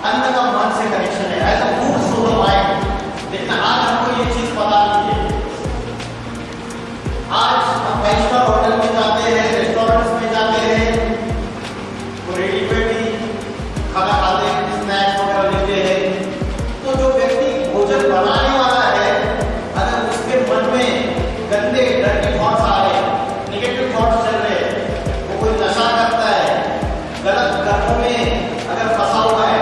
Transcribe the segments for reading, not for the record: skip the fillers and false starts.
अन्न का मन से कनेक्शन है, as a food through the mind. लेकिन आज हमको ये चीज पता नहीं है। आज हम 5 स्टार होटल में जाते हैं, रेस्टोरेंट्स में जाते हैं, तो रेडीमेड ही खाना खाते हैं, स्नैक्स वगैरह लेते हैं। तो जो व्यक्ति भोजन बनाने वाला है, अगर उसके मन में गंदे डर्टी थॉट्स आ रहे हैं, नेगेटिव थॉट्स चल रहे हैं, वो कोई नशा करता है, गलत कर्मों में अगर फंसा हुआ है,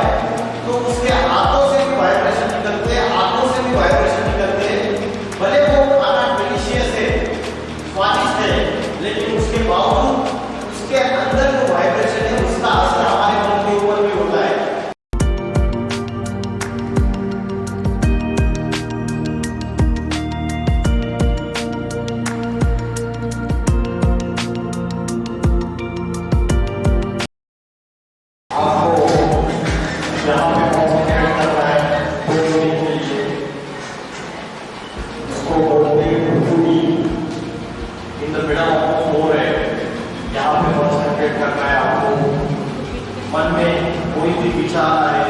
तो उसके हाथों से भी वाइब्रेशन निकलते हैं, आंखों से भी वाइब्रेशन निकलते हैं। भले वो खाना डिलीशियस है, स्वादिष्ट है, लेकिन उसके बावजूद उसके अंदर जो वाइब्रेशन है, उसका असर हमारे मन के ऊपर भी होता है। मन में कोई भी विचार आए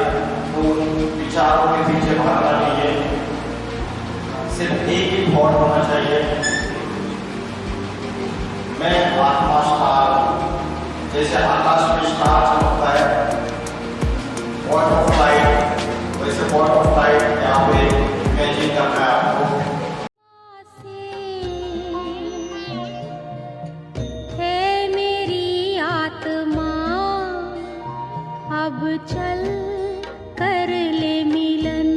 तो उन विचारों के पीछे भागना नहीं है, सिर्फ एक ही थॉट होना चाहिए, मैं आत्मा स्टार हूं। जैसे आकाश में स्टार चमकता है, पॉइंट ऑफ लाइट, वैसे पॉइंट ऑफ लाइट यहाँ पे इमेजिन करना है आपको। अब चल कर ले मिलन,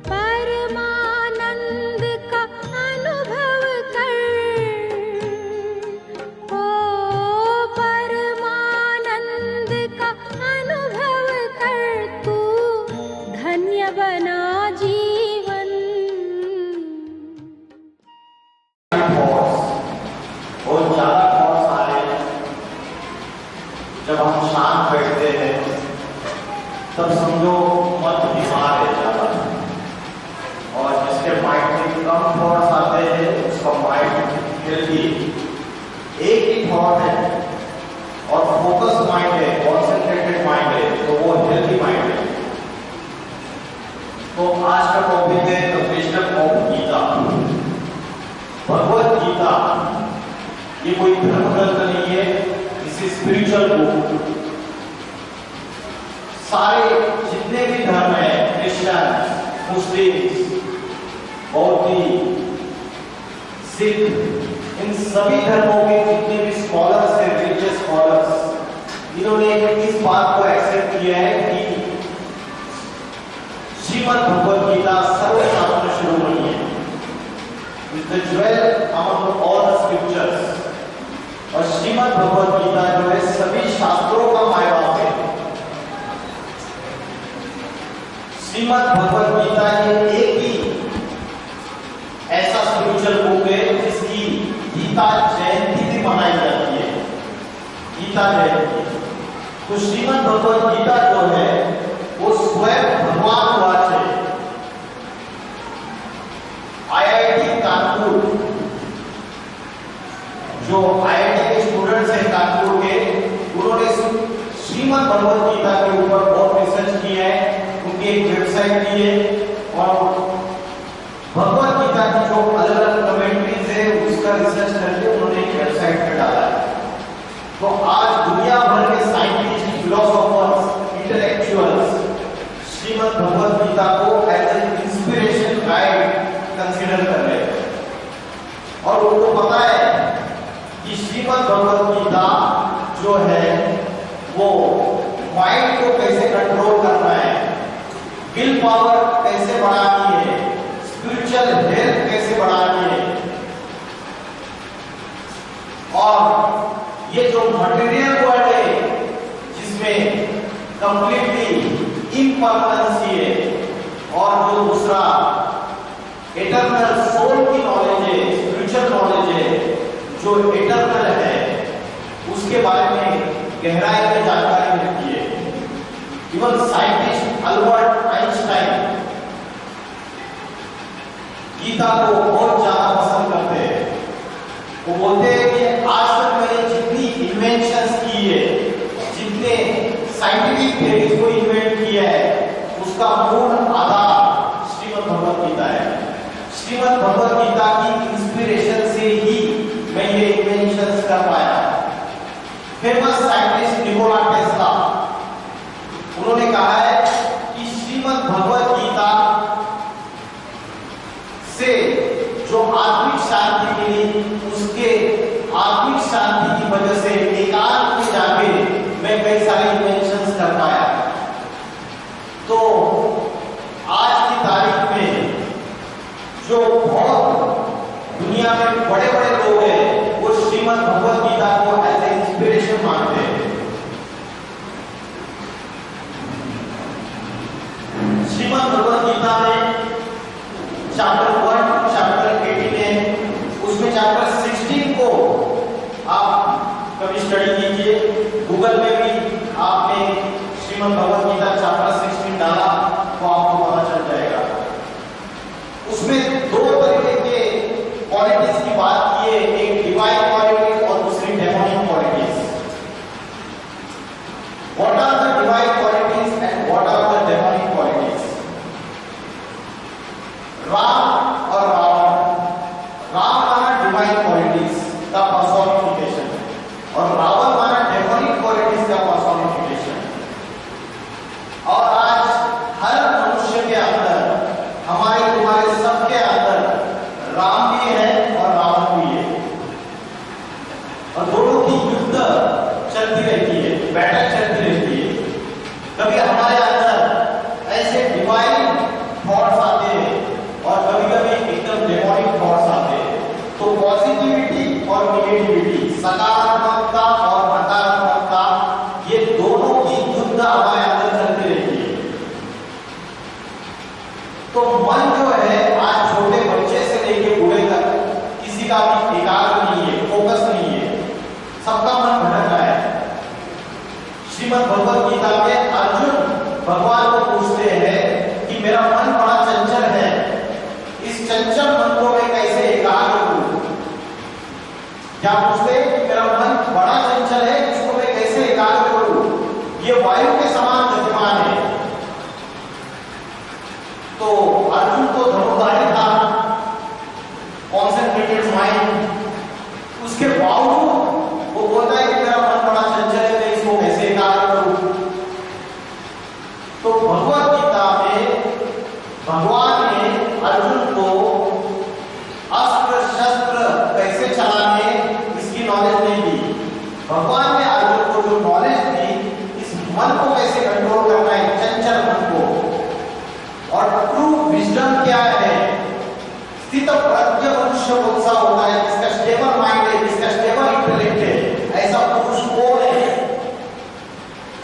परमानंद का अनुभव कर, ओ परमानंद का अनुभव कर, तू धन्य बना जीवन। बहुत ज्यादा थॉट्स आ रहे हैं, जब हम शांत बैठते हैं तब समझो मत बीमार है ज्यादा, और जिसके माइंड में कम थॉट्स आते हैं उसका माइंड हेल्दी, एक ही थॉट है और फोकस माइंड है, कॉन्सेंट्रेटेड माइंड है, तो वो हेल्दी माइंड है। तो आज का टॉपिक है the wisdom of Gita. Bhagavad Gita ये कोई धर्म ग्रंथ नहीं है, स्पिरिचुअल बुक। सारे जितने भी धर्म है, क्रिश्चियन, मुस्लिम, बौद्ध, सिख, इन सभी धर्मों के जितने भी स्कॉलर्स हैं, रिलीजियस स्कॉलर्स, इन्होंने इस बात को एक्सेप्ट किया है कि श्रीमद् भगवद गीता सर्वशास्त्र शिरोमणि है, the jewel among all the scriptures. और श्रीमद् भगवद गीता जो है सभी शास्त्रों का माय बाप है। श्रीमद् भगवद गीता ये एक ही ऐसा स्पिरिचुअल बुक है जिसकी गीता जयंती भी मनाई जाती है, गीता जयंती। तो श्रीमद् भगवद गीता जो है वो स्वयं भगवान वाच है। IIT कानपुर, जो IIT के स्टूडेंट्स हैं कानपुर के, उन्होंने श्रीमद् भगवद गीता के ऊपर बहुत रिसर्च किया है, उनकी एक वेबसाइट दी है, और भगवद गीता की जो अलग अलग कमेंट्रीज है उसका रिसर्च करके उन्होंने एक वेबसाइट पर डाला है। तो आज दुनिया भर के scientists, philosophers, intellectuals Shrimad Bhagavad Gita को as an inspiration guide consider कर रहे हैं, और उनको पता है कि श्रीमद् भगवद गीता जो है वो माइंड को कैसे कंट्रोल करना है, विल पावर कैसे बढ़ानी है, स्पिरिचुअल हेल्थ कैसे बढ़ानी है, और ये जो मटेरियल वर्ल्ड है जिसमें कंप्लीटली इम्परमानेंसी है, और जो दूसरा इटर्नल सोल की नॉलेज है, स्पिरिचुअल नॉलेज है जो इटर्नल है, उसके बारे में गहराई में जानकारी मिलती है। Even scientist Albert Einstein Gita को बहुत ज्यादा पसंद करते हैं। वो बोलते हैं कि आज तक मैंने जितनी इन्वेंशंस की है, जितने साइंटिफिक थेरीज को इन्वेंट किया है उसका मूल आधार श्रीमद् भगवत गीता है। श्रीमद् भगवत गीता की इंस्पिरेशन से ही मैं ये इन्वेंशंस कर पाया। फेमस साइंटिस्ट निकोला टेस्ला उन्होंने कहा है कि श्रीमद् भगवत गीता से जो आत्मिक शांति मिली उसके आत्मिक शांति की वजह से एकांत में जाके मैं कई सारे इन्वेंशंस कर पाया। तो आज की तारीख में जो बहुत दुनिया में बड़े बड़े लोग हैं वो श्रीमद् भगवत गीता को एज ए इंस्पिरेशन मानते हैं। श्रीमद् भगवत गीता में चैप्टर 1 चैप्टर 18 है, उसमें चैप्टर 16 को आप कभी स्टडी कीजिए। गूगल में भी आपने श्रीमद् भगवत गीता चैप्टर 16 डाला तो आपको पता चल जाएगा। उसमें दो तरीके के क्वालिटीज की बात की है, एक डिवाइन क्वालिटी और दूसरी demonic qualities. What are the divine qualities and what are the demonic qualities? Ram और रावण। राम माना डिवाइन क्वालिटीज का पर्सोनिफिकेशन और रावण माना डेमोनिक क्वालिटीज का पर्सोनिफिकेशन। और आज हर मनुष्य के अंदर, हमारे तुम्हारे सबके अंदर राम भी है और रावण भी है और दोनों की युद्ध चलती रहती है, बैटल चलती रहती है। कभी हमारे अंदर ऐसे डिवाइन थॉट्स आते हैं और कभी-कभी एकदम डेमोनिक थॉट्स आते हैं। तो पॉजिटिविटी और नेगेटिविटी, सकारात्मकता और नकारात्मकता, ये दोनों की युद्ध हमारे अंदर चलती रहती है। तो मन जो है आज छोटे बच्चे से लेके बूढ़े तक किसी का भी एकाग्र नहीं है, फोकस नहीं है, सबका मन भटक रहा है। श्रीमद् भगवत गीता में अर्जुन भगवान को पूछते हैं कि मेरा मन बड़ा चंचल है, इस चंचल मन को मैं कैसे एकाग्र करूं? क्या पूछते हैं कि मेरा मन बड़ा चंचल है, इसको मैं कैसे एकाग्र करूं? ये वायु के समान गतिमान है। तो अर्जुन तो धनुर्धारी था, कॉन्सेंट्रेटेड माइंड, उसके बावजूद वो बोलता है कि मेरा मन बड़ा चंचल है, मैं इसको कैसे एकाग्र करूं? तो भगवत गीता में भगवान ने अर्जुन को अस्त्र शस्त्र कैसे चलाने इसकी नॉलेज नहीं दी। भगवान ने अर्जुन को जो नॉलेज दी, इस मन को कैसे कंट्रोल करना है, चंचल मन को। और ट्रू विजडम क्या है? स्थित प्रज्ञ मनुष्य कौन सा होता है? जिसका स्टेबल माइंड है, जिसका स्टेबल इंटेलेक्ट है, ऐसा पुरुष कौन है?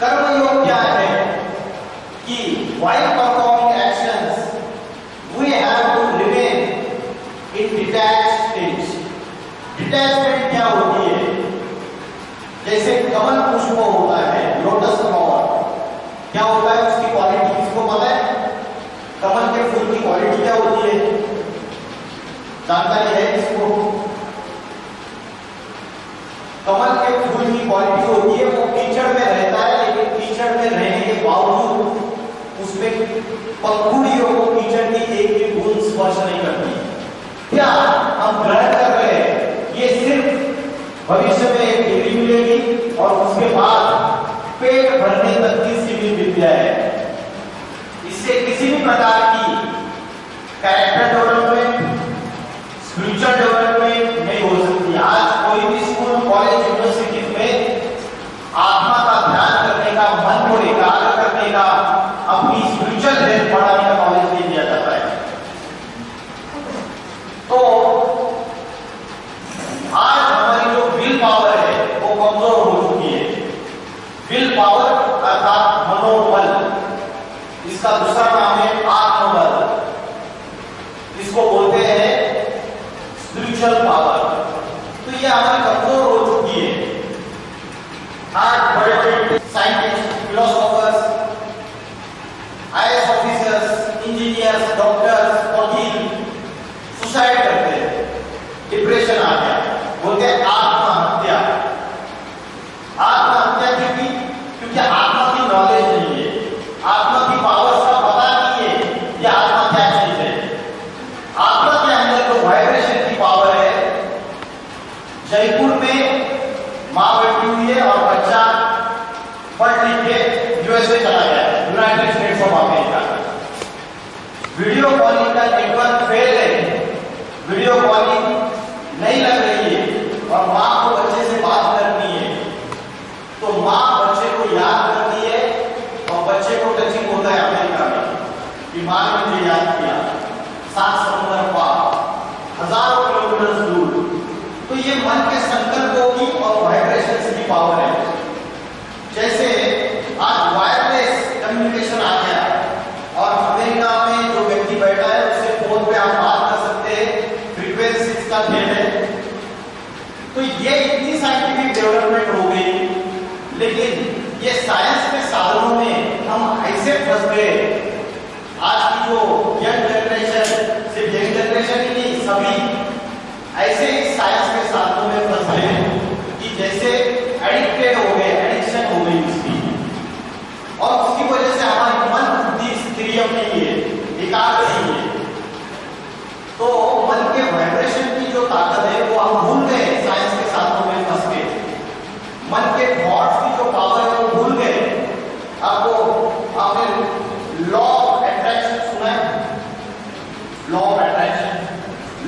कर्म योग क्या है कि while performing actions we have to remain in detached stage. Detachment क्या होती है? जैसे कमल पुष्प होता है, लोटस फ्लावर, क्या होता है उसकी क्वालिटी किसको पता है? कमल के फूल की क्वालिटी क्या होती है? जानकारी है किसको? कमल के फूल की क्वालिटी होती है वो कीचड़ में रहता है, लेकिन कीचड़ में रहने के बावजूद उसमें पंखुड़ियों को कीचड़ की एक भी बूंद स्पर्श नहीं करती। क्या हम ग्रहण कर रहे हैं? ये सिर्फ भविष्य में एक डिग्री मिलेगी और उसके बाद पेट भरने तक की सीमित विद्या है। इससे किसी भी प्रकार की कैरेक्टर डेवलपमेंट, स्पिरिचुअल डेवलपमेंट नहीं हो सकती। आज कोई भी स्कूल, कॉलेज, यूनिवर्सिटी में आत्मा का ध्यान करने का, मन को एकाग्र करने का, अपनी स्पिरिचुअल हेल्थ बढ़ाने का नॉलेज नहीं दिया जाता है। तो आज हमारी जो विल पावर है वो कमजोर हो चुकी है। विल पावर अर्थात मनोबल, इसका दूसरा नाम है आत्मबल, इसको बोलते हैं स्पिरिचुअल पावर। तो ये हमारी कमजोर हो चुकी है। आज बड़े बड़े scientists, philosophers, IAS officers, engineers, doctors, वकील सुसाइड करते हैं, डिप्रेशन आ गया, बोलते हैं आत्महत्या। आत्महत्या क्योंकि आत्मा की नॉलेज नहीं यूएसए चला गया, United states of America. Video calling का नेटवर्क फेल है, वीडियो कॉलिंग नहीं लग रही है और माँ को बच्चे से बात करनी है, तो माँ बच्चे को याद करती है और बच्चे को टचिंग होता है अमेरिका में कि माँ ने मुझे याद किया, 7 समुद्र पार, हजारों किलोमीटर दूर। तो ये मन के संकल्पों की और वाइब्रेशंस की पावर है। जैसे आज वायरलेस कम्युनिकेशन आ गया और अमेरिका में जो व्यक्ति बैठा है उससे फोन पे आप बात कर सकते हैं, फ्रीक्वेंसीज का खेल है। तो ये इतनी साइंटिफिक डेवलपमेंट हो गई, लेकिन ये साइंस के साधनों में हम ऐसे फंस गए। आज की जो यंग जनरेशन, सिर्फ यंग जनरेशन ही नहीं, सभी ऐसे ही साइंस के साधनों में फंस गए कि जैसे एडिक्टेड हो गए, एडिक्शन हो गई उसकी, और उसकी वजह से हमारी मन बुद्धि सक्रिय नहीं है, एकाग्र नहीं है। तो मन के वाइब्रेशन की जो ताकत है वो हम भूल गए, साइंस के साधनों में फंस गए। मन के थॉट्स की जो पावर है वो भूल गए। आपने लॉ ऑफ अट्रैक्शन सुना है? Law of attraction,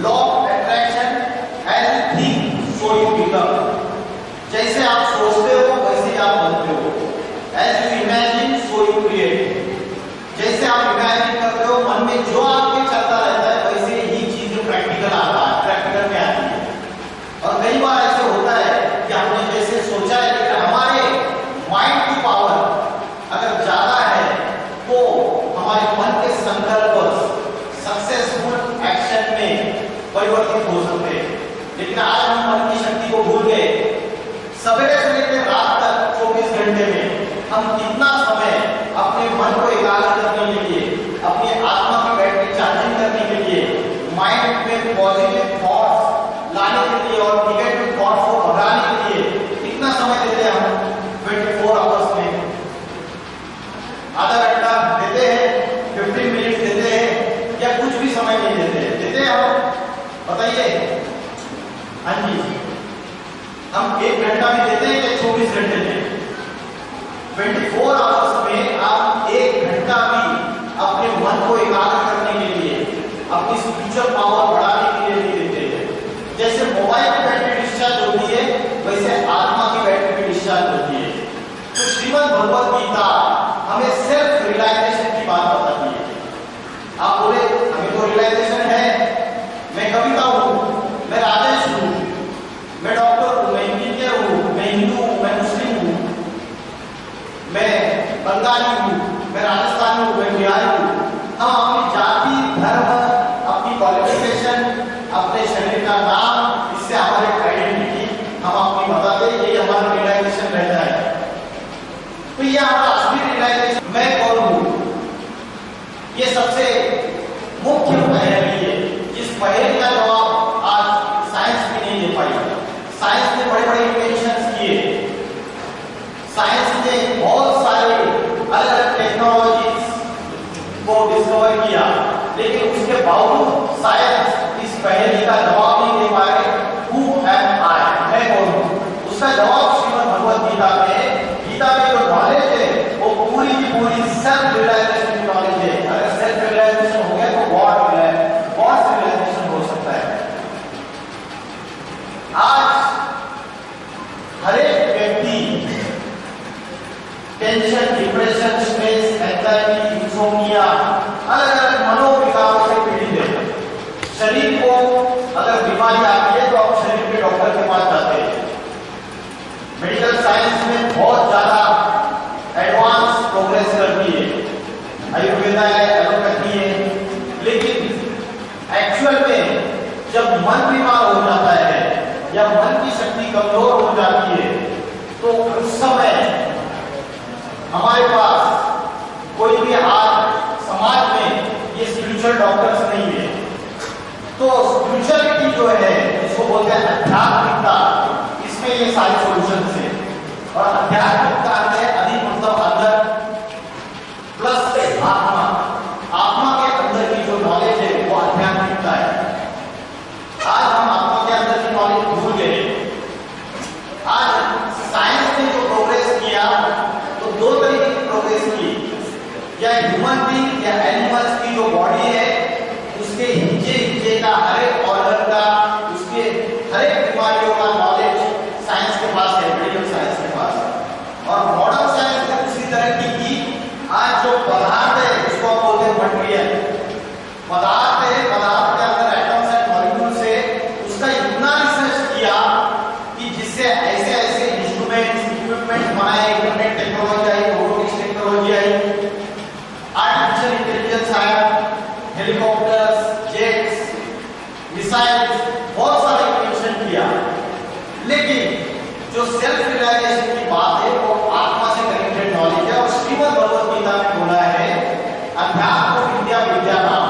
law of attraction as you think so you become. जैसे आप सोचते हो वैसे ही आप बनते हो। As you imagine so you create. जैसे आप इमेजिन करते हो, मन में जो आपके चलता रहता है वैसे ही चीजें प्रैक्टिकल आता है, प्रैक्टिकल में आती है। और कई बार ऐसे होता है कि आपने जैसे सोचा है, लेकिन हमारे माइंड की पावर अगर ज्यादा है तो हमारे मन के संकल्प सक्सेसफुल एक्शन में परिवर्तित हो सकते हैं। लेकिन आज हम मन की शक्ति को भूल गए। सवेरे से लेकर रात तक 24 घंटे में हम कितना समय अपने मन को एकाग्र करने के लिए, अपनी आत्मा की बैटरी चार्जिंग करने के लिए, माइंड में पॉजिटिव थॉट्स लाने के लिए और नेगेटिव थॉट्स को भगाने के लिए कितना समय देते हैं हम? 24 आवर्स में आधा घंटा देते हैं, 15 मिनट देते हैं, या कुछ भी समय नहीं देते हैं हम? बताइए। हाँ जी, हम 1 घंटा भी देते हैं या 24 घंटे देते? 24 आवर्स में आप 1 घंटा भी अपने मन को एकाग्र करने के लिए, अपनी स्पिरिचुअल पावर बढ़ाने के लिए नहीं देते हैं। जैसे मोबाइल की बैटरी डिस्चार्ज होती है, वैसे आत्मा की बैटरी भी डिस्चार्ज होती है। तो श्रीमद् भगवद गीता हमें सेल्फ रियलाइजेशन की बात बताती है। आप बोले हमें तो रियलाइजेशन है, मैं कविता हूँ, मैं राजेश हूँ, मैं डॉक्टर हूँ, मैं इंजीनियर हूँ, मैं हिंदू हूँ, मैं मुस्लिम हूँ, मैं बंगाली हूँ, मैं राजस्थानी हूँ, मैं बिहारी हूँ। हम अपनी जाति, धर्म, अपनी क्वालिफिकेशन, अपने शरीर का नाम, इससे हमारी आइडेंटिटी हम अपनी बताते, यही हमारा रियलाइजेशन रहता है। तो ये हमारा असली रियलाइजेशन, मैं कौन हूँ, ये सबसे मुख्य पहेली है। इस पहेली का जवाब आज साइंस भी नहीं दे पाई। साइंस ने बड़े-बड़े इन्वेंशंस किए, साइंस ने बहुत सारे अलग-अलग टेक्नोलॉजीज को डिस्कवर किया, लेकिन उसके बावजूद साइंस इस पहेली का जवाब नहीं दे पाए। हु एम आई, मैं कौन हूँ? उसका जवाब श्रीमद् भगवद गीता में जो नॉलेज है वो पूरी की पूरी सेल्फ रियलाइजेशन की नॉलेज है। अगर सेल्फ रियलाइजेशन हो गया तो गॉड से रियलाइजेशन हो सकता है। आज हर एक व्यक्ति tension, depression, stress, anxiety, insomnia, अलग-अलग मनोविकारों से पीड़ित है। शरीर को अगर बीमारी आती है तो आप शरीर के डॉक्टर के पास जाते हैं। मेडिकल साइंस में बहुत ज्यादा एडवांस प्रोग्रेस करती है, आयुर्वेदा है, एलोपैथी है, लेकिन एक्चुअल में जब मन बीमार हो जाता है या मन की शक्ति कमजोर हो जाती है तो उस समय हमारे पास कोई भी आज समाज में ये स्पिरिचुअल डॉक्टर्स नहीं है। तो स्पिरिचुअलिटी जो है, इसको बोलते हैं आध्यात्मिकता, इसमें ये सारी सॉल्यूशंस है। और आध्यात्मिकता है अधिक मतलब अंदर प्लस आत्मा। आत्मा के अंदर की जो नॉलेज है वो आध्यात्मिकता है। आज हम आत्मा के अंदर की नॉलेज भूल गए। आज साइंस ने जो प्रोग्रेस किया तो 2 तरीके की प्रोग्रेस या ह्यूमन बीइंग या एनिमल्स की जो बॉडी है उसके हिज्जे का हर एक ऑर्गन का, उसके हर एक बीमारियों का नॉलेज साइंस के पास है, मेडिकल साइंस के पास है। और मॉडर्न साइंस ने दूसरी तरक्की की। आज जो पदार्थ है उसको हम बोलते हैं मटेरियल। पदार्थ है, पदार्थ के अंदर एटम्स एंड मॉलिक्यूल्स है, उसका इतना रिसर्च किया कि जिससे ऐसे ऐसे इंस्ट्रूमेंट्स इक्विपमेंट बनाए, इंटरनेट टेक्नोलॉजी आई, रोबोटिक्स टेक्नोलॉजी आई, आर्टिफिशियल इंटेलिजेंस आया, हेलीकॉप्टर्स, जेट्स, मिसाइल्स, बहुत सारे इन्वेंशन किया। लेकिन जो सेल्फ रियलाइजेशन की बात है वो आत्मा से कनेक्टेड नॉलेज है। और श्रीमद् भगवद गीता में बोला है अध्यात्म विद्या विद्यानाम।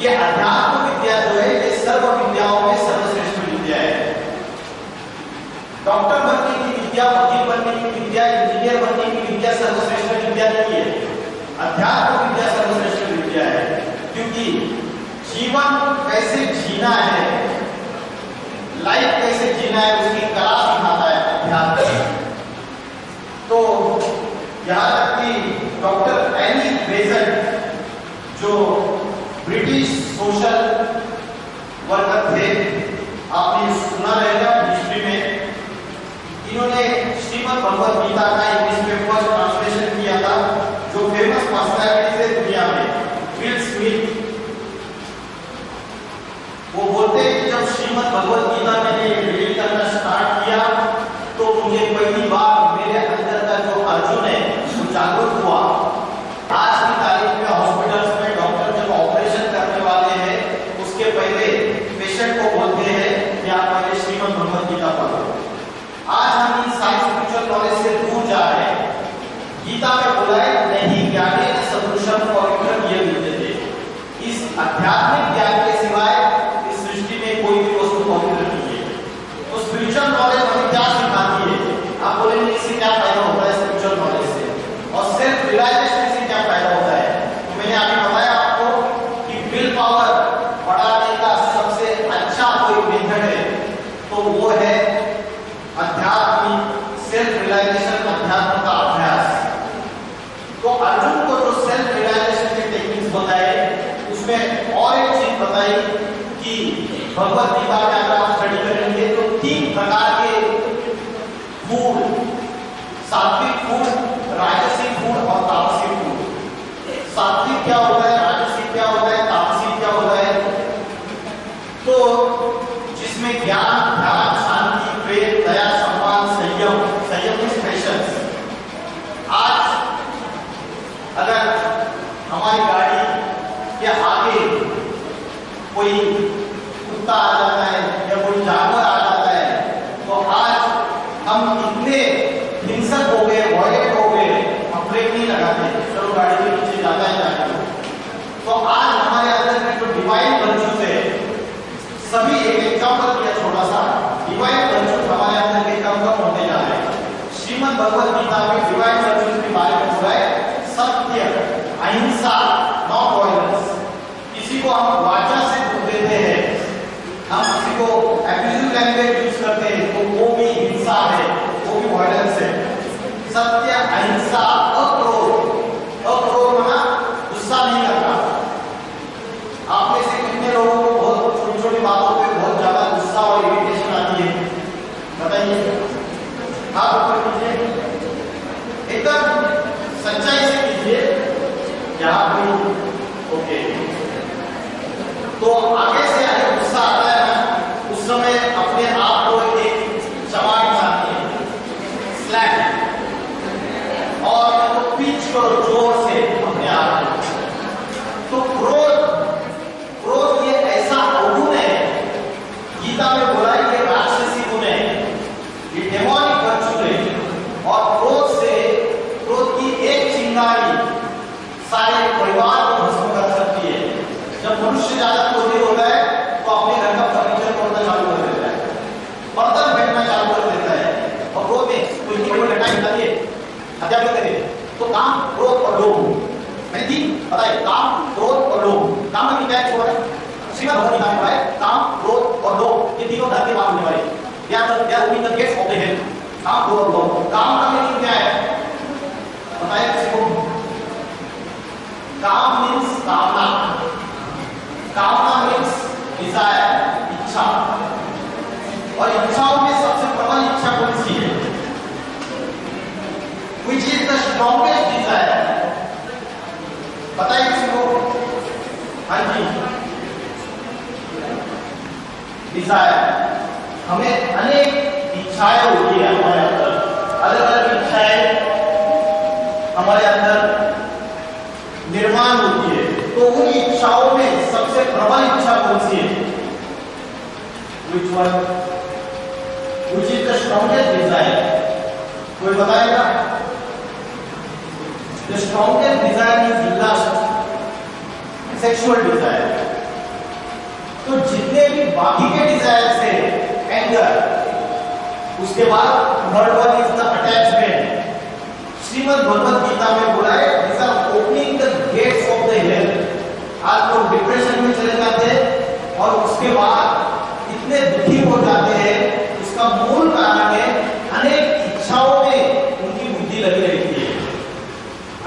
ये अध्यात्म विद्या जो है ये सर्व विद्याओं में सर्वश्रेष्ठ विद्या है। डॉक्टर बनने की विद्या, वकील बनने की विद्या, इंजीनियर बनने की विद्या सर्वश्रेष्ठ विद्या नहीं है। अध्यात्म विद्या सर्वश्रेष्ठ विद्या है, क्योंकि जीवन कैसे जीना है, लाइफ कैसे जीना है उसकी कला सिखाता है अध्यात्म। तो यहाँ तक कि डॉक्टर एनी बेसेंट जो ब्रिटिश सोशल वर्कर थे, आपने सुना रहेगा हिस्ट्री में, इन्होंने श्रीमद् भगवद गीता का इंग्लिश में फर्स्ट ट्रांसलेशन किया था। जो फेमस पर्सनैलिटीज है दुनिया में, विल स्मिथ, वो बोलते हैं कि जब श्रीमद् भगवद गीता मैंने रीड करना स्टार्ट किया तो मुझे पहली बार मेरे अंदर का जो अर्जुन है वो जागरूक हुआ। आज की तारीख में हॉस्पिटल्स में डॉक्टर जब ऑपरेशन करने वाले हैं उसके पहले पेशेंट को बोलते हैं कि आप पहले श्रीमद् भगवद गीता पढ़ो। आज हम इन साइंस स्पिरिचुअल नॉलेज से दूर जा रहे हैं। गीता में बोला है नहीं ज्ञाने सदृशम पवित्रम ये विद्यते। इस आध्यात्मिक ज्ञान के सिवाय इस सृष्टि में कोई भी वस्तु पवित्र नहीं है। तो स्पिरिचुअल नॉलेज हमें क्या सिखाती है? आप बोलेंगे इससे क्या फायदा होता है स्पिरिचुअल नॉलेज से, और सेल्फ रियलाइजेशन से क्या फायदा होता है? तो मैंने अभी बताया आपको कि विल पावर बढ़ाने का सबसे अच्छा कोई मेथड है तो वो है अध्यात्म, सेल्फ रियलाइजेशन, अध्यात्म का अभ्यास। तो अर्जुन को जो सेल्फ रियलाइजेशन के टेक्निक्स बताए उसमें और एक चीज बताई कि भगवद गीता में अगर आप स्टडी करेंगे तो 3 प्रकार के फूड, सात्विक फूड, राजसिक फूड और तामसिक फूड। सात्विक क्या होता है, राजसिक क्या होता है, तामसिक क्या होता है? तो जिसमें ज्ञान, ध्यान, शांति, प्रेम, दया, सम्मान, संयम, संयम इज पेशेंस। आज अगर हमारी गाड़ी के आगे कोई कुत्ता आ जाता है या कोई जानवर आ जाता है तो आज हम इतने हिंसक हो गए, वॉयलेंट हो गए, हम ब्रेक नहीं लगाते, चलो गाड़ी के नीचे जाता है जाके। तो आज हमारे अंदर में जो डिवाइन वर्च्यूज है, सभी एक एग्जांपल दिया छोटा सा, डिवाइन वर्च्यूज हमारे अंदर के कम होते जा रहे हैं। श्रीमद् भगवद गीता में डिवाइन वर्च्यूज के बारे में बोला है सत्य, अहिंसा, नॉन वायलेंस। किसी को हम वाचा से दुख देते हैं, हम किसी को एब्यूजिव लैंग्वेज यूज करते हैं तो वो भी हिंसा है, वो भी वायलेंस है। सत्य, अहिंसा, अक्रोध। अक्रोध माना गुस्सा नहीं करना। आप में से कितने लोगों को बहुत छोटी छोटी बातों पे बहुत ज्यादा गुस्सा और इरिटेशन आती है? बताइए, हाथ ऊपर कीजिए, एकदम सच्चाई से कीजिए। यहाँ कोई ओके, तो आगे से आगे गुस्सा आता है ना, उस समय अपने आप को एक चमाट मारिए, स्लैप, और तो पिच करो जोर से अपने आप को। तो क्रोध ये ऐसा अवगुण है, गीता में बोला है ये राक्षसी गुण है, ये डेमोनिक वर्च्यू है। और क्रोध की एक चिंगारी सारे परिवार को भस्म कर सकती है। जब मनुष्य ज्यादा क्रोधी होता है तो अपने घर का फर्नीचर तोड़ना चालू कर देता है, बर्तन फेंकना चालू कर देता है। और क्रोध में कोई बड़ी घटना निकलती है, हत्या भी करे, तो काम, क्रोध और लोभ। मैंने 3 बताए, काम, क्रोध और लोभ। काम में क्या छोड़ा है? श्रीमद् भगवद गीता में है काम, क्रोध और लोभ, ये तीनों धर्म के बात होने वाले। या the gates of the hell, काम, क्रोध और लोभ। काम का मीनिंग क्या है बताया किसी को? काम मीन्स कामना, कामना मीन्स डिजायर, इच्छा। और इच्छाओं में सबसे प्रबल इच्छा कौन सी है? Which is the strongest desire? बताइए किसी को। हाँ जी, डिजायर। हमें अनेक इच्छाएं होती है हमारे अंदर, अलग अलग इच्छाएं हमारे अंदर निर्माण होती है। तो उन इच्छाओं में सबसे प्रबल इच्छा कौन सी है? Which one? Which is the strongest desire? कोई बताएगा? The strongest desire is lust, sexual desire. तो जितने भी बाकी के डिजायर से एंगर, उसके बाद third one is the attachment. Shrimad Bhagavad Gita में बोला है these are opening the gates of the hell। आज लोग डिप्रेशन में चले जाते हैं और उसके बाद इतने दुखी हो जाते हैं, उसका मूल कारण है अनेक इच्छाओं में उनकी बुद्धि लगी रहती है,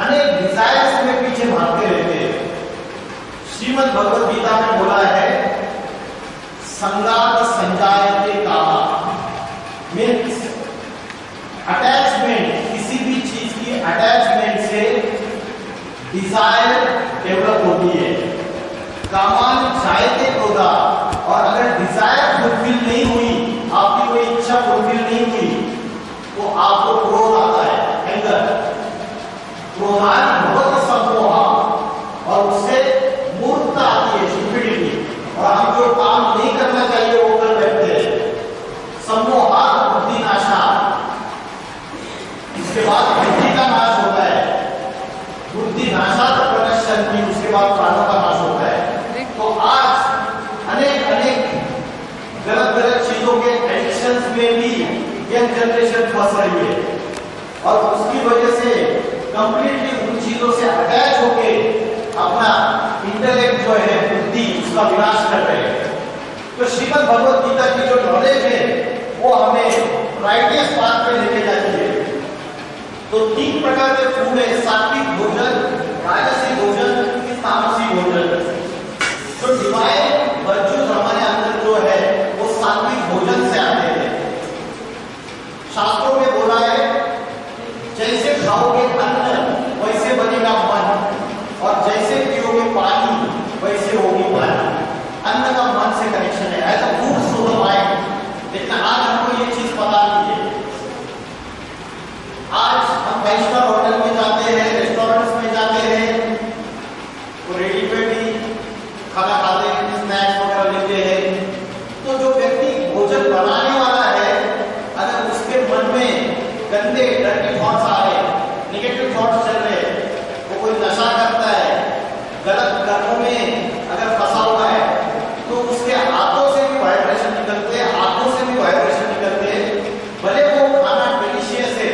अनेक डिजायर्स में पीछे भागते रहते हैं। श्रीमद् भगवद गीता में बोला है संगात संजायते कामा, मीन्स अटैचमेंट, किसी भी चीज की अटैचमेंट से डिजायर डेवलप होती है। कामान जायते क्रोधा, और अगर डिजायर फुलफिल नहीं हुई, आपकी कोई इच्छा फुलफिल नहीं हुई, तो आपको क्रोध आता है, एंगर। क्रोधान बहुत सम्मोहा, और उससे मूर्खता आती है, स्टुपिडिटी, और हम जो काम नहीं करना चाहिए वो कर बैठते हैं। सम्मोहा बुद्धि नाशा, इसके बाद बुद्धि का नाश होता है। बुद्धि नाशा तो प्रणश्यन्ति, उसके बाद प्राणों का नाश होता है। तो आज अनेक गलत चीजों के एडिक्शंस में भी यंग जनरेशन फंस रही है, और उसकी वजह से कंप्लीटली उन चीजों से अटैच होके अपना इंटेलेक्ट जो है, बुद्धि, उसका विनाश कर रहे हैं। तो श्रीमद् भगवद गीता की जो नॉलेज है वो हमें राइटियस पाथ पे लेके जाती है। तो 3 प्रकार के फूड है, सात्विक भोजन, राजसी भोजन, तामसी भोजन। तो डिवाइन वर्च्यूज हमारे अंदर जो है वो सात्विक भोजन से आते हैं। शास्त्रों में बोला है जैसे खाओगे अन्न वैसे बनेगा मन, और जैसे पियोगे पानी वैसे होगी वाणी। अन्न का मन से कनेक्शन है, as a food through the mind. लेकिन आज हमको ये चीज पता नहीं है। आज हम 5 स्टार होटल में जाते हैं, रेस्टोरेंट्स में जाते हैं, तो रेडीमेड ही खाना खाते हैं, स्नैक्स वगैरह लेते हैं। तो जो व्यक्ति भोजन बनाने वाला है, अगर उसके मन में गंदे डर्टी थॉट्स आ रहे, नेगेटिव थॉट्स चल रहे, वो कोई नशा करता है, गलत कर्मों में अगर फंसा हुआ है, तो उसके हाथों से भी वाइब्रेशन निकलते हैं, हाथों से भी वाइब्रेशन निकलते हैं। भले वो खाना डिलीशियस है,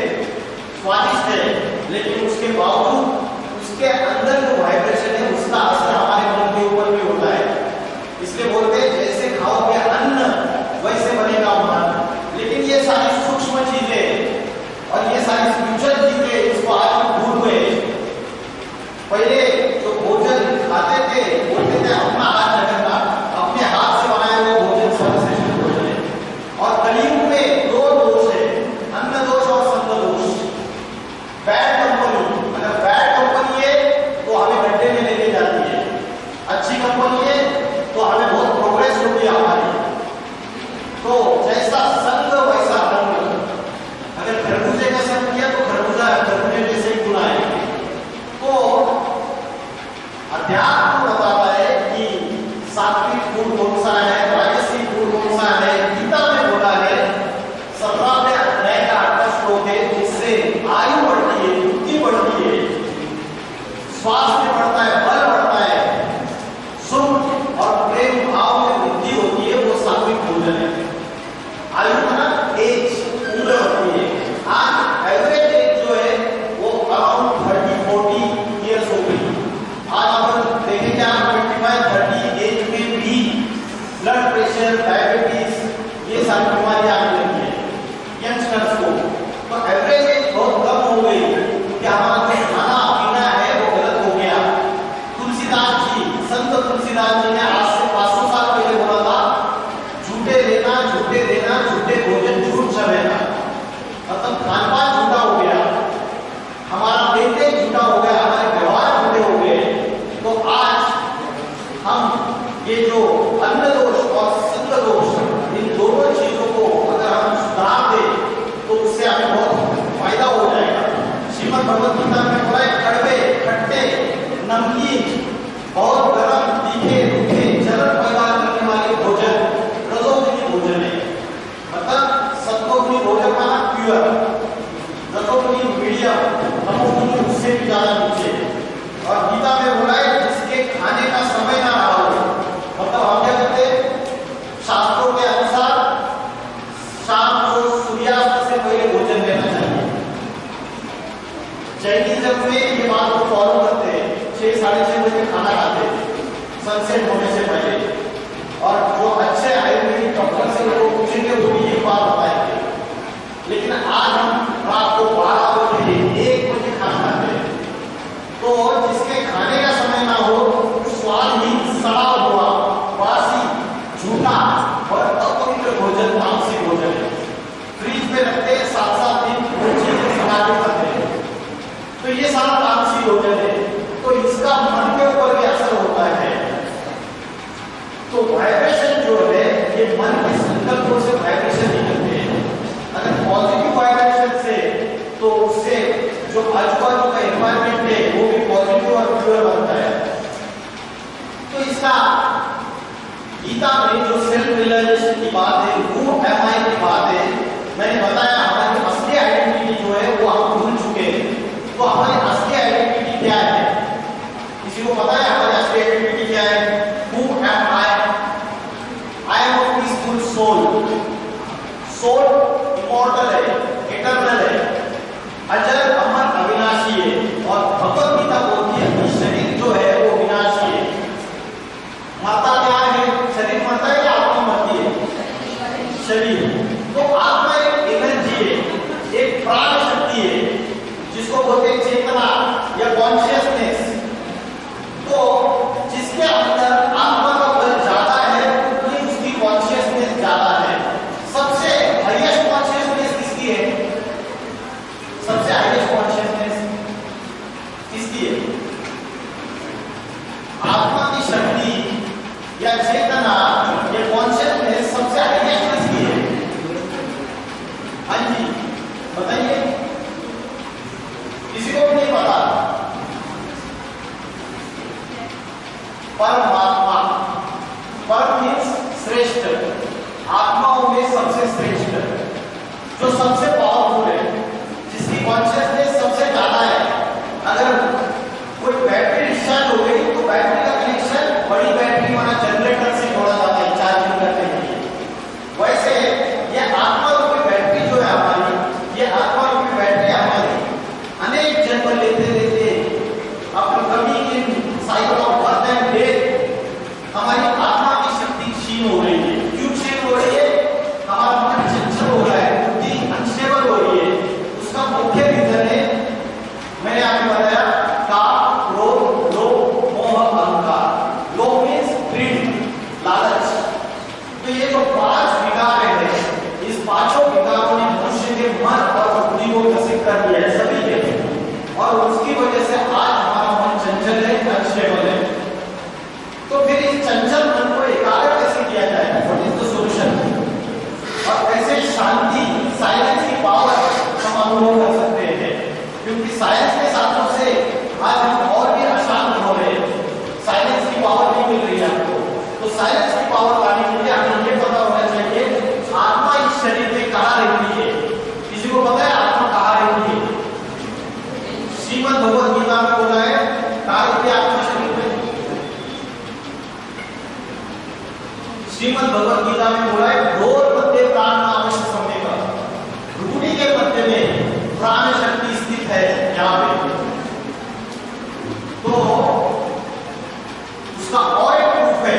स्वादिष्ट है, लेकिन उसके बावजूद उसके अंदर जो वाइब्रेशन है उसका असर हमारे मन के ऊपर भी होता है। इसलिए बोलते हैं जैसे खाओगे अन्न वैसे बनेगा मन। लेकिन ये सारी सूक्ष्म चीजें और ये सारी फ्यूचर चीजें इसको आज हम भूल गए। पहले जो भोजन खाते थे बोलते थे अपना हाथ रखना, अपने हाथ से बनाए हुए भोजन सर्वश्रेष्ठ भोजन है। और कलयुग में 2 दोष है, अन्न दोष और संग दोष। बैड कंपनी, अगर बैड कंपनी है तो हमें गड्ढे में लेके जाती है, अच्छी कंपनी है तो हमें बहुत प्रोग्रेस होती है हमारी। तो जैसा संग वैसा रंग। अगर खरबूजे का संग किया तो खरबूजा खरबूजे जैसे ही गुना है। तो अध्यात्म बताता है कि सात्विक फूड कौन सा है, राजसी फूड कौन सा है। गीता में बोला है 17वें अध्याय का 8वां श्लोक है, जिससे आयु बढ़ती है, बुद्धि बढ़ती है, स्वास्थ्य बढ़ता है, बल बढ़ता है, सुख और प्रेम भाव में वृद्धि होती है, वो सात्विक भोजन है। आयु माना एज, उम्र होती है। आज एवरेज एज जो है वो अराउंड 30-40 ईयर्स हो गई। आज अपन देखेंगे आप 25-30 एज में भी ब्लड प्रेशर, डायबिटीज, ये सारी बीमारियां आने लगी है यंगस्टर्स को। तो एवरेज एज बहुत कम हो गई कि हमारा जो खाना पीना है वो गलत हो गया। सनसेट होने से पहले। और जो अच्छे आयुर्वेदिक डॉक्टर से वो पूछेंगे वो भी ये बात बताएंगे। लेकिन आज हम रात को 12 बजे 1 बजे खाना खाते हैं, तो जिसके खाने का समय ना हो, स्वादहीन, सड़ा हुआ, बासी, झूठा और अपवित्र भोजन तामसिक भोजन है। फ्रिज में रखते 7-7 दिन वो चीजें बना के खाते हैं, तो ये सारा तामसिक भोजन है। तो इसका मन के ऊपर भी असर होता है। तो वाइब्रेशन जो है ये मन के संकल्पों से वाइब्रेशन निकलते हैं। अगर पॉजिटिव वाइब्रेशन से, तो उससे जो आजू-बाजू का एनवायरनमेंट है वो भी पॉजिटिव और प्योर बनता है। तो इसका गीता में जो सेल्फ रियलाइजेशन की बात है, वो एमआई की बात है, मैंने बताया हमारी असली आइडेंटिटी जो है वो हम भूल चुके हैं। तो हमारी असली आइडेंटिटी क्या है? किसी को पता है हमारी असली आइडेंटिटी क्या है? Who am I? I am a peaceful soul. Soul immortal है, इटर्नल है, अजर, अमर, अविनाशी है। और भगवत गीता बोलती है कि शरीर जो है वो विनाशी है। मरता क्या है? शरीर मरता है या आत्मा मरती है? शरीर। तो आत्मा एक एनर्जी है, एक प्राण शक्ति है, जिसको बोलते हैं चेतना या कॉन्शियसनेस। तो जिसके अंदर आत्मा का बल ज्यादा है, उतनी उसकी कॉन्शियसनेस ज्यादा है। सबसे हाईएस्ट कॉन्शियसनेस किसकी है? सबसे हाईएस्ट कॉन्शियसनेस किसकी है? आत्मा की शक्ति या चेतना या कॉन्शियसनेस सबसे हाईएस्ट किसकी है? हाँ जी, बताइए। किसी को भी नहीं पता। परमात्मा, परम मीन्स श्रेष्ठ, आत्माओं में सबसे श्रेष्ठ, जो सबसे पावरफुल है, जिसकी कॉन्शियसनेस सबसे ज्यादा है। अगर कोई बैटरी डिस्चार्ज हो गई तो बैटरी का कनेक्शन बड़ी बैटरी वाला जनरेटर से जोड़ा जाता है चार्जिंग करने के लिए। वैसे ये आत्मा रूपी बैटरी जो है हमारी, ये आत्मा रूपी बैटरी हमारी अनेक जन्म लेते लेते अपनी कमी in cycle of birth and death हमारी आत्मा की शक्ति क्षीण हो रही है। क्यों क्षीण हो रही है? हमारा मन चंचल हो रहा है, बुद्धि अनस्टेबल हो रही है। उसका मुख्य रीजन है, मैंने आपको बताया, काम, क्रोध, लोभ, मोह, अहंकार। लोभ मीन्स ग्रीड, लालच। तो ये जो 5 विकार है, इस 5 विकारों ने मनुष्य के मन और बुद्धि को ग्रसित कर दिया है, सभी के। और उसकी वजह से आज हमारा मन चंचल है, अनस्टेबल है। तो फिर इस चंचल मन को एकाग्र कैसे किया जाए? What is the solution? और कैसे शांति, साइलेंस की पावर हम अनुभव कर सकते हैं? क्योंकि साइलेंस के साथों से आज हम और भी अशांत हो रहे हैं। साइलेंस की पावर नहीं मिल रही है आपको। तो साइलेंस की पावर लाने के लिए हमें ये पता होना चाहिए आत्मा इस शरीर में कहाँ रहती है। किसी को पता है आत्मा कहाँ रहती है? श्रीमद् भगवत गीता में बोला है कहाँ रहती है आत्मा शरीर में? श्रीमद् भगवत गीता में बोला है घोर मध्य प्राण अवश्य समय का, रूढ़ी के मध्य में प्राण शक्ति स्थित है यहाँ पे। तो उसका और एक प्रूफ है,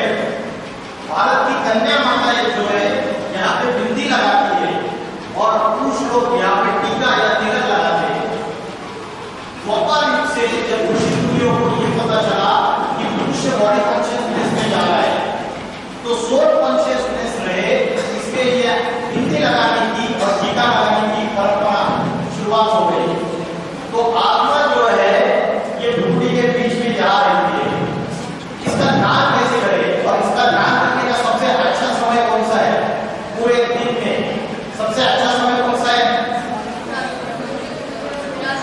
भारत की कन्या माता जो है यहाँ पे बिंदी लगाती है और पुरुष लोग यहाँ पे टीका या तिलक लगाते हैं। द्वापर युग से जब ऋषि मुनियों को ये पता चला कि मनुष्य बॉडी कॉन्शियसनेस में जा रहा है, तो सोल कॉन्शियसनेस रहे, इसके लिए बिंदी लगाने की और टीका लगाने की परंपरा शुरुआत हो गई। तो आत्मा जो है ये ढूंढी के बीच में जा रही है। इसका ध्यान कैसे करें? और इसका ध्यान रखने का सबसे अच्छा समय कौन सा है? पूरे दिन में सबसे अच्छा समय कौन सा है?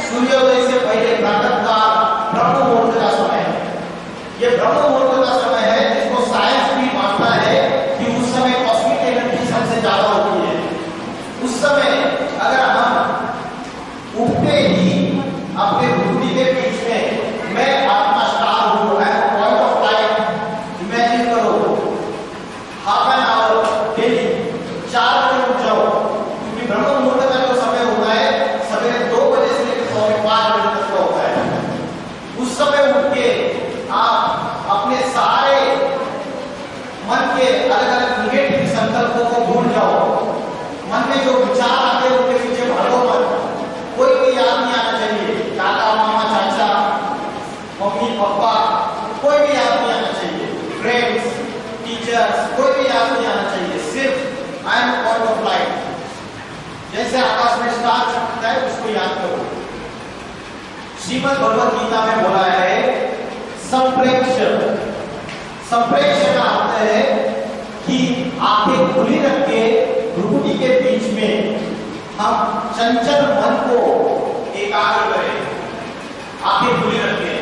सूर्योदय से पहले प्रातःकाल ब्रह्म मुहूर्त का समय है। ये ब्रह्म मुहूर्त का समय है जिसको साइंस भी मानता है कि उस समय कॉस्मिक एनर्जी सबसे ज्यादा होती है। उस समय अगर हम उठते ही अपने बुद्धि के बीच में मैं आत्मा स्टार हूं, पॉइंट ऑफ टाइम इमेजिन करो, हाफ एन आवर डेली 4 बजे उठ जाओ, क्योंकि ब्रह्म मुहूर्त का जो समय होता है सवेरे 2 बजे से लेकर 5 बजे तक का होता है। उस समय उठ के आप अपने सारे श्रीमद् भगवत गीता में बोला है संप्रेक्ष। संप्रेक्ष का अर्थ है कि आंखें खुली रख के भ्रुकुटी के बीच में हम चंचल मन को एकाग्र करें, आंखें खुली रख के।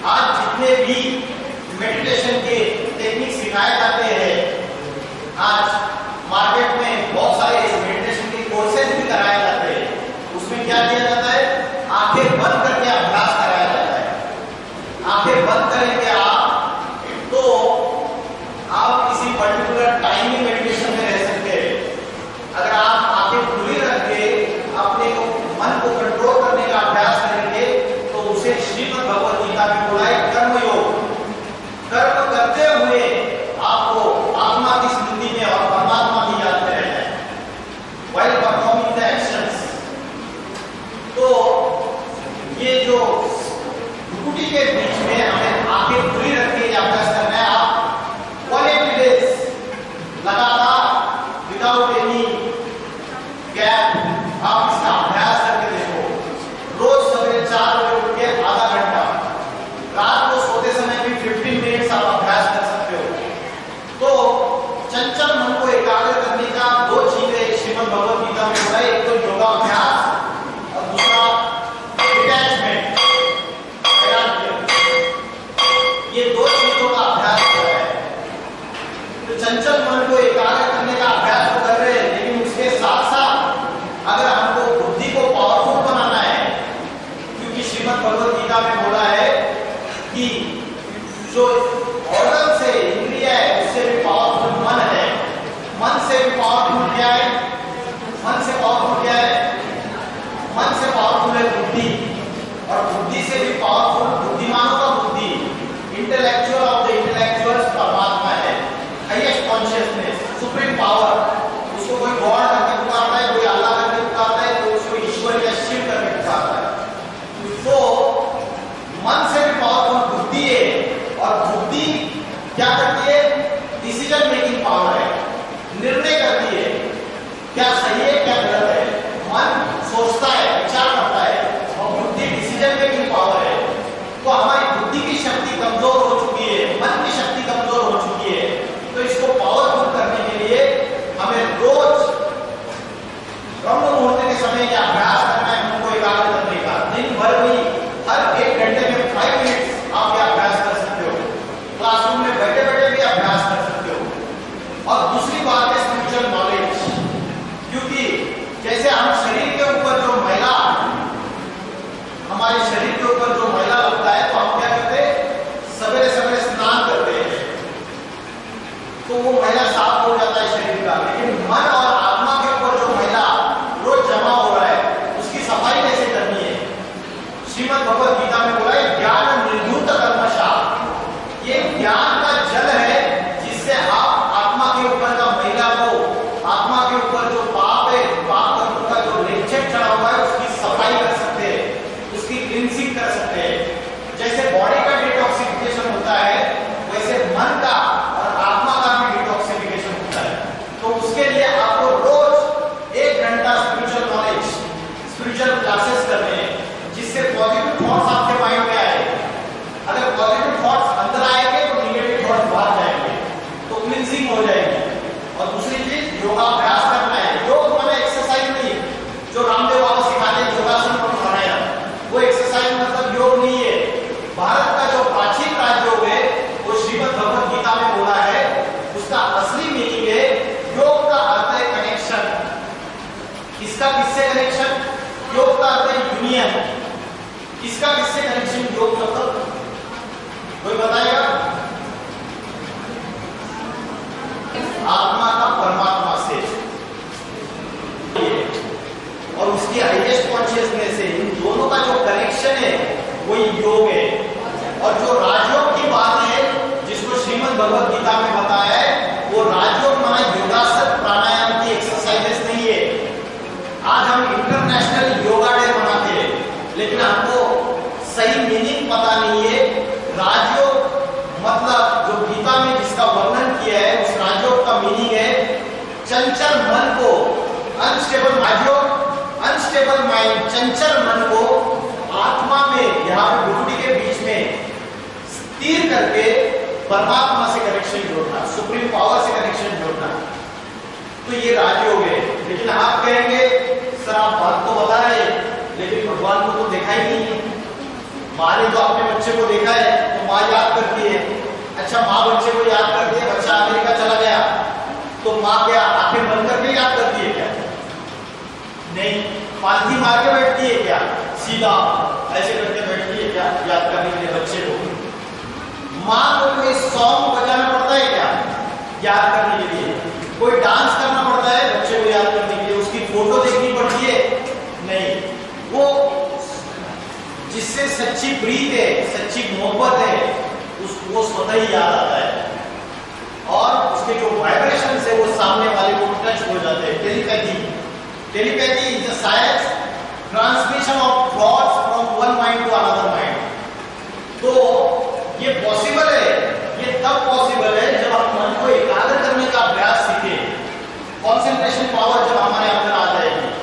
आज जितने भी मेडिटेशन के टेक्निक सिखाए जाते हैं, आज मार्केट में बहुत सारे मेडिटेशन के कोर्सेज भी कराए जाते हैं। उसमें क्या किया जाता है? आंखें बंद करके अभ्यास कराया जाता है। आंखें बंद करेंगे आप तो आप किसी पर्टिकुलर टाइम में मेडिटेशन में रह सकते हैं। अगर आप आंखें खुली रख के अपने मन को कंट्रोल करने का अभ्यास करेंगे तो उसे श्रीमद् भगवत गीता में बोला है कर्म योग। कर्म करते हुए आपको आत्मा की स्मृति में और परमात्मा की याद में रहना है, while performing the actions। तो ये जो भ्रुकुटी के बीच में हमें आंखें खुली रख के अभ्यास करना है। आप 180 days लगातार विदाउट एनी गैप आप इसका अभ्यास करके देखो। रोज सवेरे 4 बजे उठ के आधा घंटा, रात को सोते समय भी 15 मिनट्स आप अभ्यास कर सकते हो। तो चंचल मन को एकाग्र करने का 2 चीजें श्रीमद् भगवत गीता में बोला है, एक तो योगा अभ्यास और दूसरा डिटैचमेंट, ये 2 चीजों का अभ्यास हो रहा है। तो चंचल मन को एकाग्र करने का अभ्यास तो कर रहे हैं, लेकिन उसके साथ साथ अगर हमको बुद्धि को पावरफुल बनाना है, क्योंकि श्रीमद् भगवत गीता में बोला है कि जो ऑर्गन से इंद्रिय है उससे भी पावरफुल मन है। मन से भी पावरफुल क्या है? मन से पावरफुल क्या है? मन से पावरफुल है बुद्धि, और बुद्धि से भी पावरफुल बुद्धिमानों का बुद्धि, इंटेलेक्चुअल ऑफ द इंटेलेक्चुअल्स परमात्मा है, हाईएस्ट कॉन्शियसनेस, सुप्रीम पावर। उसको कोई गॉड करके पुकारता है, कोई अल्लाह करके पुकारता है, कोई उसको ईश्वर या शिव करके पुकारता है। तो मन से भी पावरफुल बुद्धि है, और बुद्धि क्या करती है? डिसीजन मेकिंग पावर है, निर्णय करती है क्या सही है क्या गलत है। मन सोचता है, विचार करता है, और बुद्धि डिसीजन मेकिंग पावर है। तो हमारी बुद्धि की शक्ति कमजोर हो चुकी है, मन की शक्ति कमजोर हो चुकी है। तो इसको पावरफुल करने के लिए हमें रोज ब्रह्म मुहूर्त के समय यह अभ्यास करना है, मन को एकाग्र करने का। दिन भर भी हर 1 घंटे में 5 मिनट्स आप यह अभ्यास कर सकते हो। क्लासरूम में बैठे बैठे भी अभ्यास कर सकते हो। और दूसरी बात है स्पिरिचुअल नॉलेज, क्योंकि जैसे हम शरीर के ऊपर जो मैला, हमारे शरीर के ऊपर जो मैला लगता है, तो हम क्या करते हैं? सवेरे सवेरे स्नान करते हैं, तो वो मैला साफ हो जाता है शरीर का। लेकिन मन और आत्मा के ऊपर जो मैला रोज जमा हो रहा है, उसकी सफाई कैसे करनी है? श्रीमद् भगवत गीता में बोला है ज्ञान निर्धूत कर्मशाप। ये ज्ञान का जल है जिससे आप आत्मा के ऊपर का मैला को, आत्मा के ऊपर जो पाप है, पाप कर्म का जो लेपचेप चढ़ा हुआ है, उसकी सफाई कर सकते हैं, उसकी क्लींसिंग कर सकते हैं। जैसे बॉडी का डिटॉक्सिफिकेशन होता है, वैसे मन का और आत्मा का भी डिटॉक्सिफिकेशन होता है। तो उसके लिए आपको रोज 1 घंटा स्पिरिचुअल नॉलेज, स्पिरिचुअल क्लासेस करने हैं, जिससे पॉजिटिव थॉट्स आपके माइंड में आए। अगर पॉजिटिव थॉट्स अंदर आएंगे तो नेगेटिव थॉट्स बाहर जाएंगे, तो क्लींसिंग हो जाएगी। और दूसरी चीज योगाभ्यास करना है। योग माने एक्सरसाइज नहीं, जो रामदेव बाबा सिखाते हैं योगासन को बनाया, वो एक्सरसाइज मतलब योग नहीं है। भारत का जो प्राचीन राजयोग है वो श्रीमद् भगवत गीता में बोला है, उसका असली मीनिंग है योग का अर्थ है कनेक्शन। किसका किससे कनेक्शन? योग का अर्थ है यूनियन। किसका किससे कनेक्शन? योग मतलब कोई बताएगा? आत्मा का परमात्मा से, और उसकी हाईएस्ट कॉन्शियसनेस है। इन दोनों का जो कनेक्शन है वही योग है। और जो राजयोग की बात है, जिसको श्रीमद् भगवत गीता में बताया है, वो राजयोग माना योगासन प्राणायाम की एक्सरसाइजेस नहीं है। आज हम इंटरनेशनल योगा डे मनाते हैं, लेकिन हमको सही मीनिंग पता नहीं है। राजयोग मतलब जो गीता में जिसका वर्णन किया है, उस राजयोग का मीनिंग है चंचल मन को, अनस्टेबल राजयोग, अनस्टेबल माइंड, चंचल मन को आत्मा में यहाँ पे भ्रुकुटी के बीच में स्थिर करके परमात्मा से कनेक्शन जोड़ना, सुप्रीम पावर से कनेक्शन जोड़ना, तो ये राजी हो गए। लेकिन आप कहेंगे सर आप बात तो बता रहे लेकिन भगवान को तो देखा ही नहीं है। माँ ने तो अपने बच्चे को देखा है तो माँ याद करती है। अच्छा माँ बच्चे को याद करती है, बच्चा अमेरिका चला गया तो माँ क्या आंखें बंद करके याद करती है क्या? नहीं, पालथी मार के बैठती है क्या? सीधा ऐसे करके बैठती है क्या याद करने के लिए बच्चे को? माँ को कोई सॉन्ग बजाना पड़ता है क्या याद करने के लिए? कोई डांस करना पड़ता है बच्चे को याद करने के लिए? उसकी फोटो देखनी पड़ती है? नहीं, वो जिससे सच्ची प्रीत है, सच्ची मोहब्बत है, उसको स्वतः ही याद आता है और उसके जो वाइब्रेशन है वो सामने वाले को टच हो जाते हैं। Telepathy is the science transmission of thoughts from one mind to another mind. तो ये पॉसिबल है, ये तब पॉसिबल है जब हम मन को एकाग्र करने का अभ्यास सीखें, कंसंट्रेशन पावर जब हमारे अंदर आ जाएगी।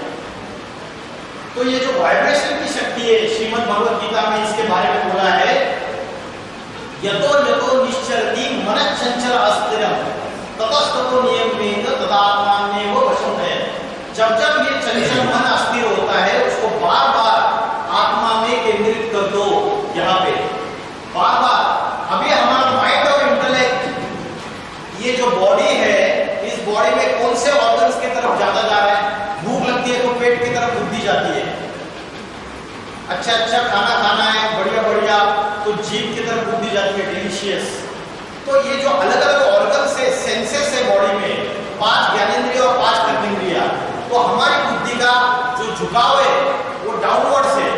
तो ये जो वाइब्रेशन की शक्ति है, श्रीमद् भगवद गीता में इसके बारे में बोला है, यतो यतो निश्चरति मनः चंचल अस्थिरम ततस्ततो नियमेन तदात्मान्येव वशं है। जब जब ये चंचल मन अस्थिर होता है उसको बार बार आत्मा में केंद्रित कर दो। यहाँ पे बार बार अभी हमारा माइंड और इंटेलेक्ट, ये जो बॉडी है, इस बॉडी में कौन से ऑर्गन्स की तरफ ज्यादा जा रहा है? भूख लगती है तो पेट की तरफ बुद्धि जाती है। अच्छा खाना खाना है बढ़िया बढ़िया तो जीभ की तरफ बुद्धि जाती है, डिलीशियस। तो ये जो अलग अलग ऑर्गन्स है, सेंसेस है बॉडी में, 5 ज्ञानेंद्रिय और 5 कर्मेंद्रिय, तो हमारी बुद्धि का जो झुकाव है वो डाउनवर्ड से,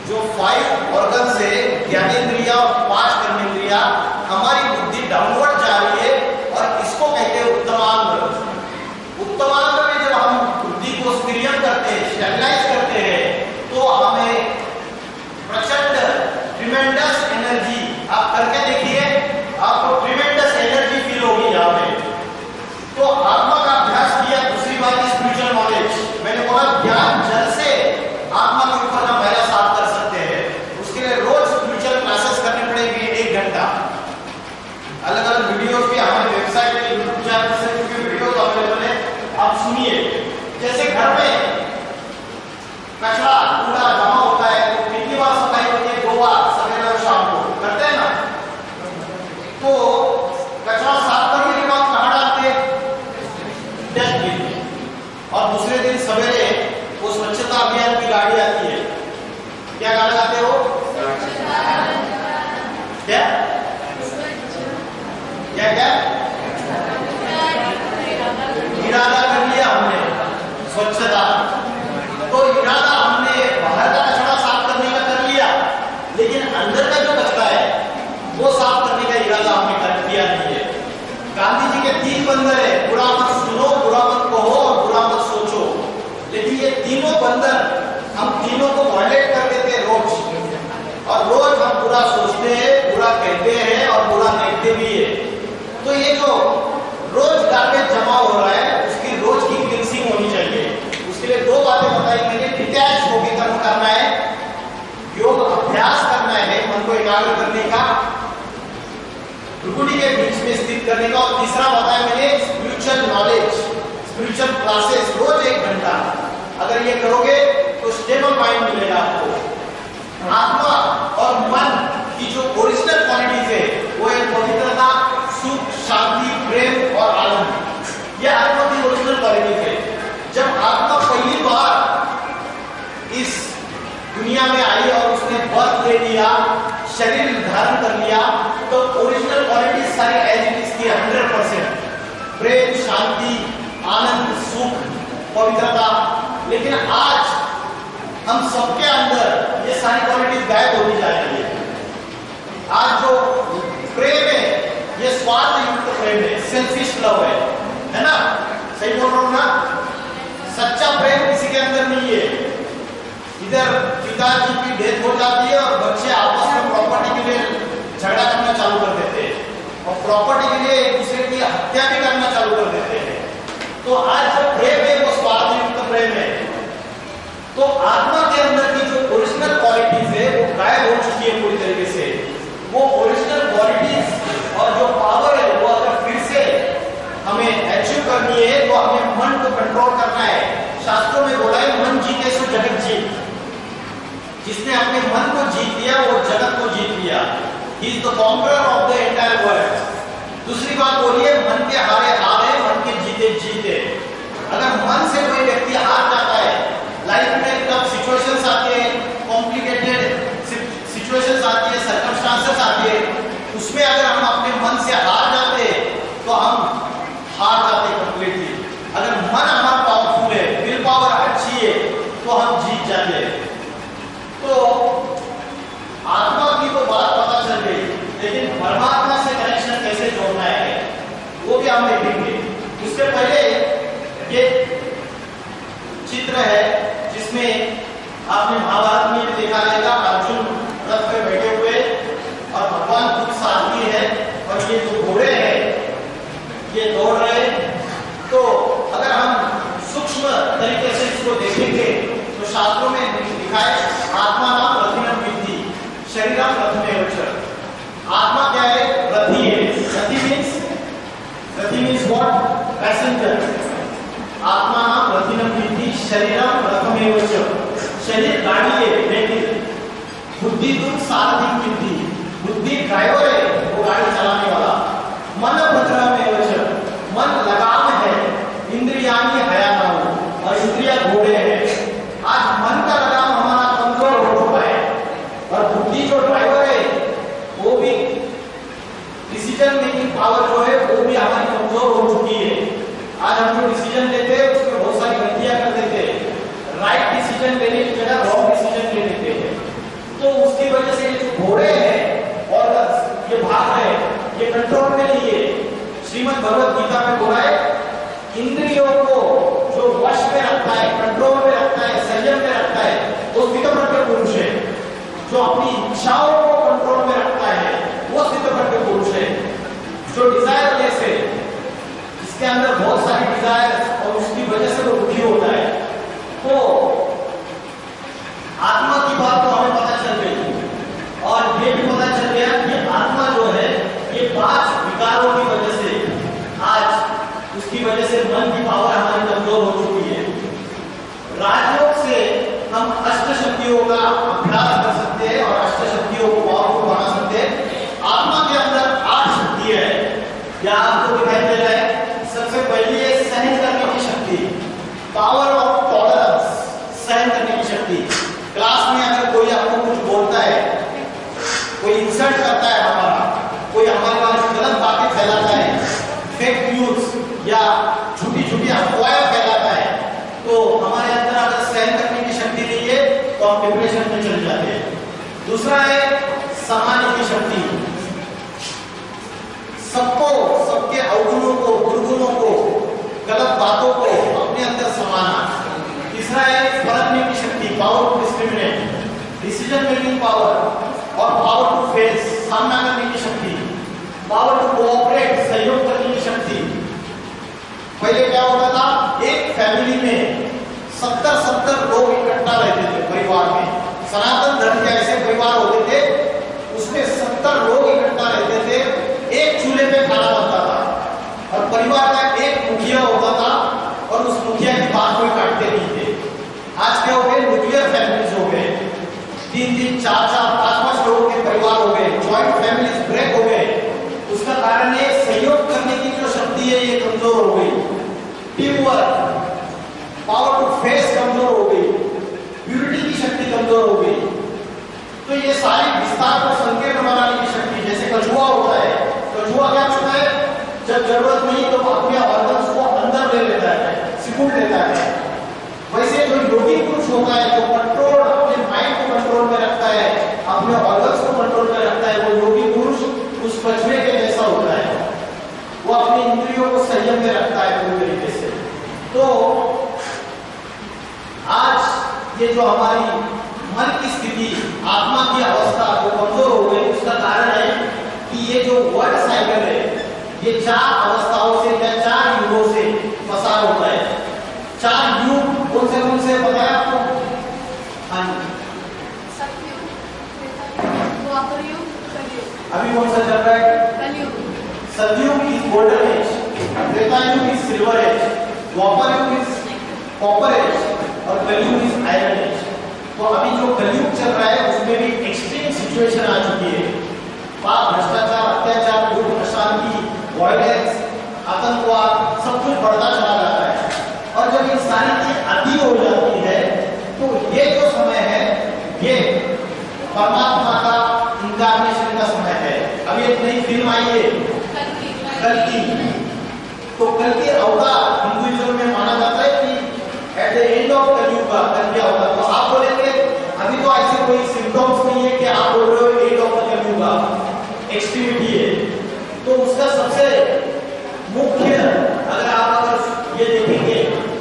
जो 5 ऑर्गन्स है ज्ञानेंद्रिय और 5 कर्मेंद्रिय, हमारी बुद्धि डाउनवर्ड जा रही है और इसको कहते हैं उत्तमांग। उत्तमांग में जब हम बुद्धि को सक्रिय करते हैं, स्टेबलाइज करते हैं, तो हमें प्रचंड ट्रिमेंडस एनर्जी, आप करके देखिए आपको ट्रिमेंडस एनर्जी फील होगी यहाँ पे। तो आत्मा का अभ्यास किया। दूसरी बात स्पिरिचुअल नॉलेज, मैंने बोला ज्ञान जल से आत्मा के ऊपर का पहला साफ कर सकते हैं। उसके लिए रोज स्पिरिचुअल क्लासेस करने पड़ेंगे 1 घंटा। अलग अलग वीडियोस भी हमारे वेबसाइट पे, यूट्यूब चैनल से क्योंकि वीडियोस अवेलेबल है, आप सुनिए। जैसे घर में कचरा कूड़ा जमा होता है तो कितनी बार सफाई होती है? 2 बार, सवेरे और शाम को करते हैं ना। तो कचरा साफ करने के बाद कहाँ डालते हैं? डस्टबिन में। और दूसरे दिन सवेरे वो स्वच्छता अभियान की गाड़ी आती है, क्या गाना गाते हो? क्या क्या क्या इरादा कर लिया हमने स्वच्छता, तो इरादा हमने बाहर का कचरा साफ करने का कर लिया, लेकिन अंदर का जो कचरा है वो साफ करने का इरादा हमने कर दिया नहीं है। गांधी जी के 3 बंदर है, बुरा मत सुनो, बुरा मत कहो और बुरा मत सोचो। लेकिन ये तीनों बंदर हम तीनों को वायलेट कर देते हैं रोज, और रोज हम बुरा सोचते हैं, बुरा कहते हैं और बुरा देखते भी है। तो ये जो रोज गार्बेज जमा हो रहा है उसकी रोज की क्लींसिंग होनी चाहिए। उसके लिए 2 बातें बताई मैंने। डिटैच होकर कर्म करना है, योग अभ्यास करना है मन को एकाग्र करने का, भ्रुकुटी के बीच में स्थित करने का, और तीसरा बताया मैंने स्पिरिचुअल नॉलेज, स्पिरिचुअल क्लासेस रोज 1 घंटा। अगर ये करोगे तो स्टेबल माइंड मिलेगा आपको। आत्मा और मन की जो ओरिजिनल क्वालिटीज है वो है पवित्रता, सुख, शांति, प्रेम और आनंद। ये आत्मा की ओरिजिनल क्वालिटीज है। जब आत्मा पहली बार इस दुनिया में आई और उसने बर्थ ले लिया, शरीर धारण कर लिया, तो ओरिजिनल क्वालिटी सारी एज इट इज थी 100%, प्रेम, शांति, आनंद, सुख, पवित्रता। लेकिन आज हम सबके अंदर ये सारी क्वालिटीज गायब होती जा रही है। आज जो प्रेम है ये स्वार्थ युक्त प्रेम है, सेल्फिश लव है ना? सही बोल रहा हूं ना? सच्चा प्रेम किसी के अंदर नहीं है। इधर पिताजी की डेथ हो जाती है और बच्चे आपस में प्रॉपर्टी के लिए झगड़ा करना चालू कर देते हैं और प्रॉपर्टी के लिए एक दूसरे की हत्या भी करना चालू कर देते हैं। तो आज जो प्रेम है वो स्वार्थ युक्त प्रेम है। तो आत्मा के अंदर की जो original He is the conqueror of the entire world. दूसरी बात बोलिए, मन के हारे हारे, मन के जीते जीते। अगर मन से कोई व्यक्ति हार जाता है, लाइफ में कब सिचुएशंस आती है, कॉम्प्लिकेटेड सिचुएशंस आती है, सर्कमस्टांसेस आती है, उसमें अगर हम अपने मन से हार जाते तो हम हार जाते कंप्लीटली। अगर मन हमारा पावरफुल है, विल पावर अच्छी है, तो हम जीत जाते हैं। तो आत्मा की तो बात पता चल गई, लेकिन परमात्मा से कनेक्शन कैसे जोड़ना है वो भी हम देखेंगे। उससे पहले ये चित्र है जिसमें आपने महाभारत में भी देखा रहेगा, अर्जुन रथ पे बैठे हुए और भगवान खुद सारथी है और ये जो घोड़े हैं ये दौड़ रहे हैं। तो अगर हम सूक्ष्म तरीके से इसको देखेंगे तो शास्त्रों में लिखा है, आत्मा नाम रथिनम विद्धि शरीरम रथमेव च। आत्मा क्या है? रथी है। रथी मीन्स व्हाट? पैसेंजर। आत्मा नाम रथिनम विद्धि शरीरम रथमेव च। शरीर गाड़ी है, लेकिन बुद्धि तुम सारथी विद्धि। बुद्धि ड्राइवर है, वो गाड़ी चलाने वाला। मन भद्रमेव च। मन लगाम है, इंद्रियानी हयानाहु, और इंद्रिया घोड़े हैं। आज मन का लगाम हमारा कमजोर हो चुका है और बुद्धि जो ड्राइवर है वो भी डिसीजन मेकिंग पावर जो है वो भी हमारी कमजोर हो चुकी है। आज हम जो डिसीजन लेते हैं उसमें बहुत सारी गलतियां कर देते हैं। राइट डिसीजन लेने की जगह रॉन्ग डिसीजन ले लेते हैं। तो उसकी वजह से ये जो घोड़े हैं और ये भाग है, ये कंट्रोल में नहीं है। श्रीमद् भगवत गीता में बोला है, इंद्रियों को जो वश में रखता है, कंट्रोल में रखता है, संयम में रखता है, वो स्थितप्रज्ञ पुरुष है। जो अपनी इच्छाओं को कंट्रोल में रखता है वो स्थितप्रज्ञ पुरुष है। जो डिजायरलेस है, इसके अंदर बहुत सारी डिजायर और उसकी वजह से वो दुखी होता है। तो आत्मा की बात तो हमें पता चल गई और ये भी पता चल गया कि आत्मा जो है ये 5 विकारों की वजह से, आज उसकी वजह से मन की पावर हमारी कमजोर हो चुकी है। राजयोग से हम अष्ट शक्तियों का अभ्यास कर सकते हैं और अष्ट शक्तियों को पावरफुल बना सकते हैं। आत्मा के अंदर 8 शक्ति है, या आपको दिखाई दे रहा है। सबसे पहली है सहन करने की शक्ति, पावर ऑफ टॉलरेंस, सहन करने की शक्ति। क्लास में अगर कोई आपको कुछ बोलता है, कोई इंसल्ट करता है हमारा, कोई हमारे पास गलत बातें फैलाता है, फेक न्यूज या झूठी झूठी अफवाहें फैलाता है, तो हमारे अंदर अगर सहन करने की शक्ति नहीं है तो हम डिप्रेशन में चले जाते हैं। दूसरा है समाने की शक्ति, सबको, सबके अवगुणों को, दुर्गुणों को, गलत बातों को अपने अंदर समाना। तीसरा है परखने की शक्ति, power to discriminate, decision making power और पावर टू फेस, सामना करने की शक्ति, पावर टू कोऑपरेट, सहयोग करने की शक्ति। पहले क्या होता था, एक फैमिली में 70 लोग इकट्ठा रहते थे परिवार में। सनातन धर्म के ऐसे परिवार होते थे, उसमें 70 लोग इकट्ठा रहते थे, एक चूल्हे पे खाना बनता था और परिवार का एक मुखिया होता था और उस मुखिया की बात कोई काटते नहीं थे। आज क्या हो गए, न्यूक्लियर फैमिलीज हो गए, 3-3, 4-4, 5-5 लोगों के परिवार हो गए, जॉइंट फैमिलीज ब्रेक हो गए। उसका कारण है सहयोग करने की जो शक्ति है ये कमजोर हो गई, team work, power to face कमजोर हो गई, प्यूरिटी की शक्ति कमजोर हो गई। तो ये सारी विस्तार को संकीर्ण बनाने की शक्ति, जैसे कछुआ होता है, कछुआ क्या करता है, जब जरूरत नहीं तो अपने ऑर्गन्स को अंदर ले लेता है, सिकुड़ लेता है। वैसे जो योगी पुरुष होता है, जो कंट्रोल, अपने माइंड को कंट्रोल में रखता है, अपने ऑर्गन्स को कंट्रोल में रखता है, वो योगी पुरुष उस कछुए के जैसा होता है। वो अपनी इंद्रियों को संयम में रखता है पूरी तरीके से। तो आज ये जो हमारी मन की स्थिति, आत्मा की अवस्था जो कमजोर हो गई, उसका कारण है कि ये जो वर्ड साइकिल है ये 4 अवस्थाओं से या 4 युगों से पसार होता है। 4 युग कौन से बताया आपको? हाँ जी, अभी कौन सा चल रहा है? सतयुग इज गोल्डन एज, त्रेता युग इज सिल्वर एज, द्वापर युग इज कॉपर एज और कलयुग इज आयरन एज। तो अभी जो कलयुग चल रहा है उसमें भी एक्सट्रीम सिचुएशन आ चुकी है। पाप बढ़ता चला जाता है। और जब ये सारी चीज अति हो जाती है तो ये जो समय है ये परमात्मा का इंकारनेशन का समय है। अभी एक नई फिल्म आई है कल्कि, तो कल्कि अवतार हिंदुइज्म में माना जाता है कि एट द एंड ऑफ कलयुग का कल्कि अवतार। तो आप बोलेंगे अभी तो ऐसे कोई सिम्टम्स नहीं है कि आप बोल रहे हो एंड ऑफ द कलयुग का एक्सट्रीमिटी है। तो उसका सबसे मुख्य अगर आप ये देखेंगे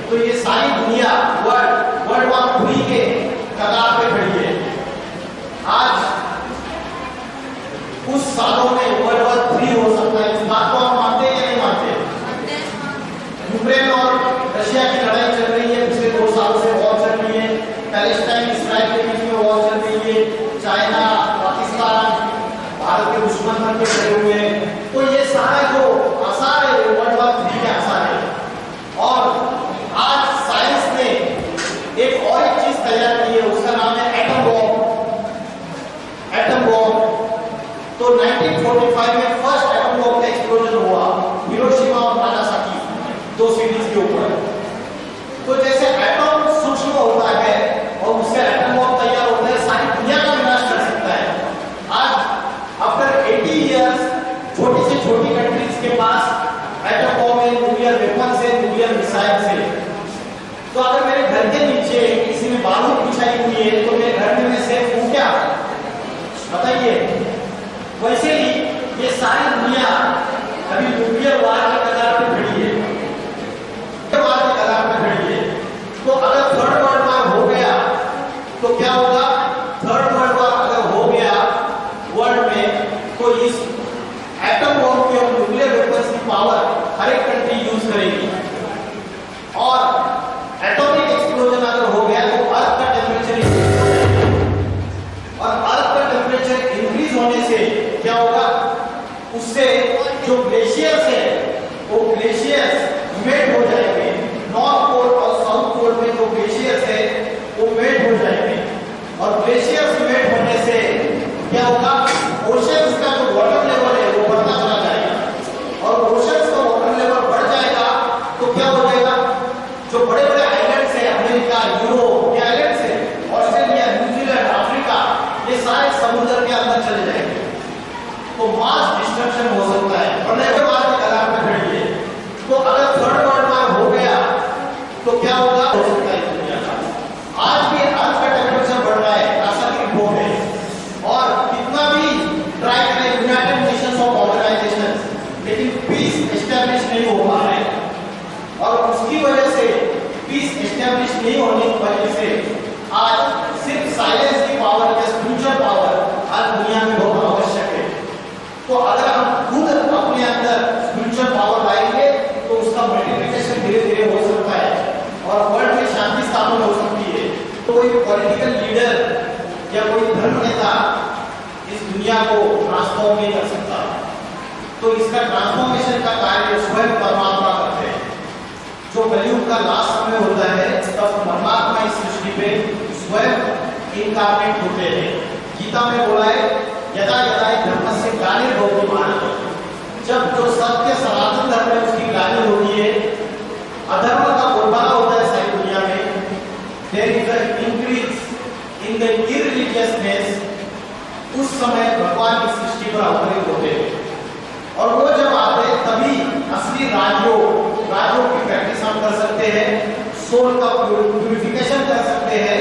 तो ये सारी दुनिया वर्ल्ड वॉर 3 के कगार पे खड़ी है। आज कुछ सालों में वर्ल्ड वॉर 3 हो सकता है। इस बात को आप मानते हैं या नहीं मानते? यूक्रेन और रशिया की लड़ाई चल रही है, पिछले 2 साल से वॉर चल रही है। पैलेस्टाइन इसराइल के बीच में वॉर चल रही है। चाइना पाकिस्तान भारत के दुश्मन बन के खड़े हुए हैं। तो ये सारा जो आसार है वर्ल्ड वॉर 3 के आसार है। और आज साइंस ने एक और एक चीज तैयार की है, उसका नाम है एटम बॉम्ब। एटम बॉम्ब तो 1945 में फर्स्ट एटम बॉम्ब का एक्सप्लोजन हुआ हिरोशिमा और नागासाकी 2 सिटीज के ऊपर। तो जैसे एटम सूक्ष्म होता है और उससे एटम बॉम्ब तैयार होता है, सारी दुनिया का विनाश कर सकता है। आज आफ्टर 80 इयर्स छोटी से छोटी कंट्रीज के पास एटम बॉम्ब है, न्यूक्लियर वेपन से, न्यूक्लियर मिसाइल से। तो अगर मेरे घर के नीचे किसी ने बारूद बिछाई हुई है तो मेरे घर में मैं सेफ हूं क्या? बताइए। वैसे ही ये सारी दुनिया अभी न्यूक्लियर वार के कगार पे खड़ी है, वार के कगार पे खड़ी है। तो अगर थर्ड वर्ल्ड वार हो गया तो क्या होगा? थर्ड वर्ल्ड वार अगर हो गया वर्ल्ड में तो इस एटम बॉम्ब की और न्यूक्लियर वेपन्स की पावर हर एक कंट्री यूज करेगी। और एटॉमिक एक्सप्लोजन अगर हो गया तो अर्थ का टेम्परेचर इंक्रीज हो जाएगा। और अर्थ का टेम्परेचर इंक्रीज होने से क्या होगा? उससे जो ग्लेशियर्स है वो ग्लेशियर्स मेल्ट हो जाएंगे। नॉर्थ पोल और साउथ पोल में जो ग्लेशियर्स है वो मेल्ट हो जाएंगे। और ग्लेशियर्स मेल्ट होने से क्या होगा? ओशंस का जो वाटर लेवल है वो बढ़ता चला जाएगा। और ओशंस का वाटर लेवल बढ़ जाएगा तो क्या हो जाएगा? जो बड़े बड़े आइलैंड्स है, अमेरिका, यूरोप के आइलैंड्स है, ऑस्ट्रेलिया, न्यूजीलैंड, अफ्रीका, ये सारे समुद्र के अंदर चले जाएंगे। तो मास डिस्ट्रक्शन हो सकता है। और नेवर वार के कगार पे खड़ी है। तो अगर थर्ड वर्ल्ड वार हो गया तो क्या होगा? हो सकता है दुनिया का आज भी अर्थ का टेम्परेचर बढ़ रहा है, नासा की रिपोर्ट है। और कितना भी ट्राई करें यूनाइटेड नेशंस ऑफ ऑर्गेनाइजेशन, लेकिन पीस एस्टैब्लिश नहीं हो पा रहा है। और उसकी वजह से पीस एस्टैब्लिश नहीं होने की वजह से आज सिर्फ साइलेंस की पावर या स्पिरिचुअल पावर आज दुनिया में बहुत आवश्यक है। तो अगर हम खुद अपने अंदर स्पिरिचुअल पावर लाएंगे तो उसका मल्टीप्लिकेशन धीरे धीरे हो सकता है और वर्ल्ड में शांति स्थापना हो सकती है। तो कोई पॉलिटिकल लीडर या कोई धर्म नेता इस दुनिया को ट्रांसफॉर्म नहीं कर सकता। तो इसका ट्रांसफॉर्मेशन का कार्य स्वयं परमात्मा करते हैं। जो कलयुग का लास्ट समय होता है तब परमात्मा इस सृष्टि पे स्वयं इनकार्नेट होते हैं। गीता में बोला है यदा यदा धर्मस्य ग्लानिर्भवति भारत, जब जो सत्य सनातन धर्म है उसकी ग्लानि होती है, अधर्म का बोलबाला होता है सारी दुनिया में, there is a increase in the irreligiousness, उस समय भगवान की सृष्टि पर अवतरित होते हैं। और वो जब आते हैं तभी असली राजयोग की प्रैक्टिस हम कर सकते हैं, सोल का प्यूरिफिकेशन कर सकते हैं,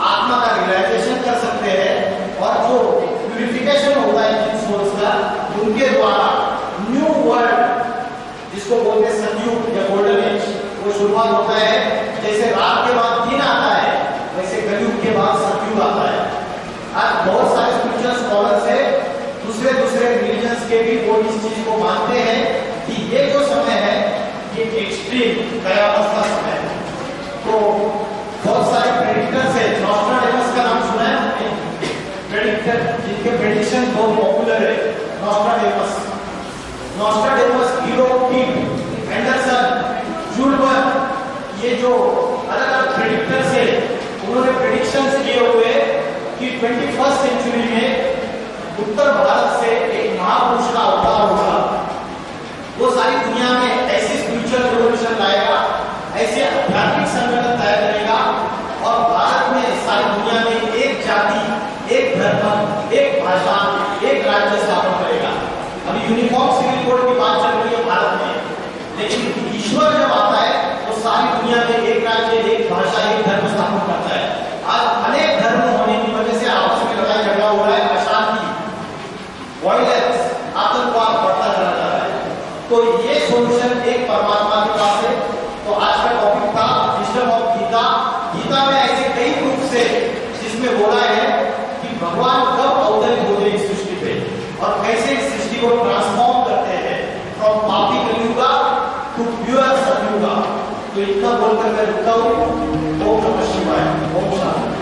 आत्मा का रियलाइजेशन कर सकते हैं। और जो प्यूरिफिकेशन होता है जिन सोल्स का, उनके द्वारा न्यू वर्ल्ड जिसको बोलते हैं सतयुग या गोल्डन एज, वो शुरुआत होता है। जैसे रात के बाद दिन आता है वैसे कलयुग के बाद सतयुग आता है। आज बहुत सारे स्पिरिचुअल स्कॉलर्स है, दूसरे रिलीजन्स के भी वो इस चीज को मानते हैं कि ये जो समय है ये एक्सट्रीम कयामत का समय है। तो बहुत सारे प्रेडिक्टर्स है, नॉस्ट्राडेमस का नाम सुना है आपने? प्रेडिक्टर जिनके प्रेडिक्शन बहुत पॉपुलर है, नॉस्ट्राडेमस, हीरो किंग, एंडरसन, जूलबर्ग, ये जो अलग अलग प्रेडिक्टर्स है उन्होंने प्रेडिक्शंस किए हुए कि 21st सेंचुरी में उत्तर भारत से एक महापुरुष का अवतार होगा। वो सारी दुनिया में ऐसी स्पिरिचुअल को ट्रांसफॉर्म करते हैं फ्रॉम पापी कलियुगा टू प्योर सतयुगा। तो इतना बोलकर मैं रुकता हूँ। ओम नमः शिवाय। ओम शांति।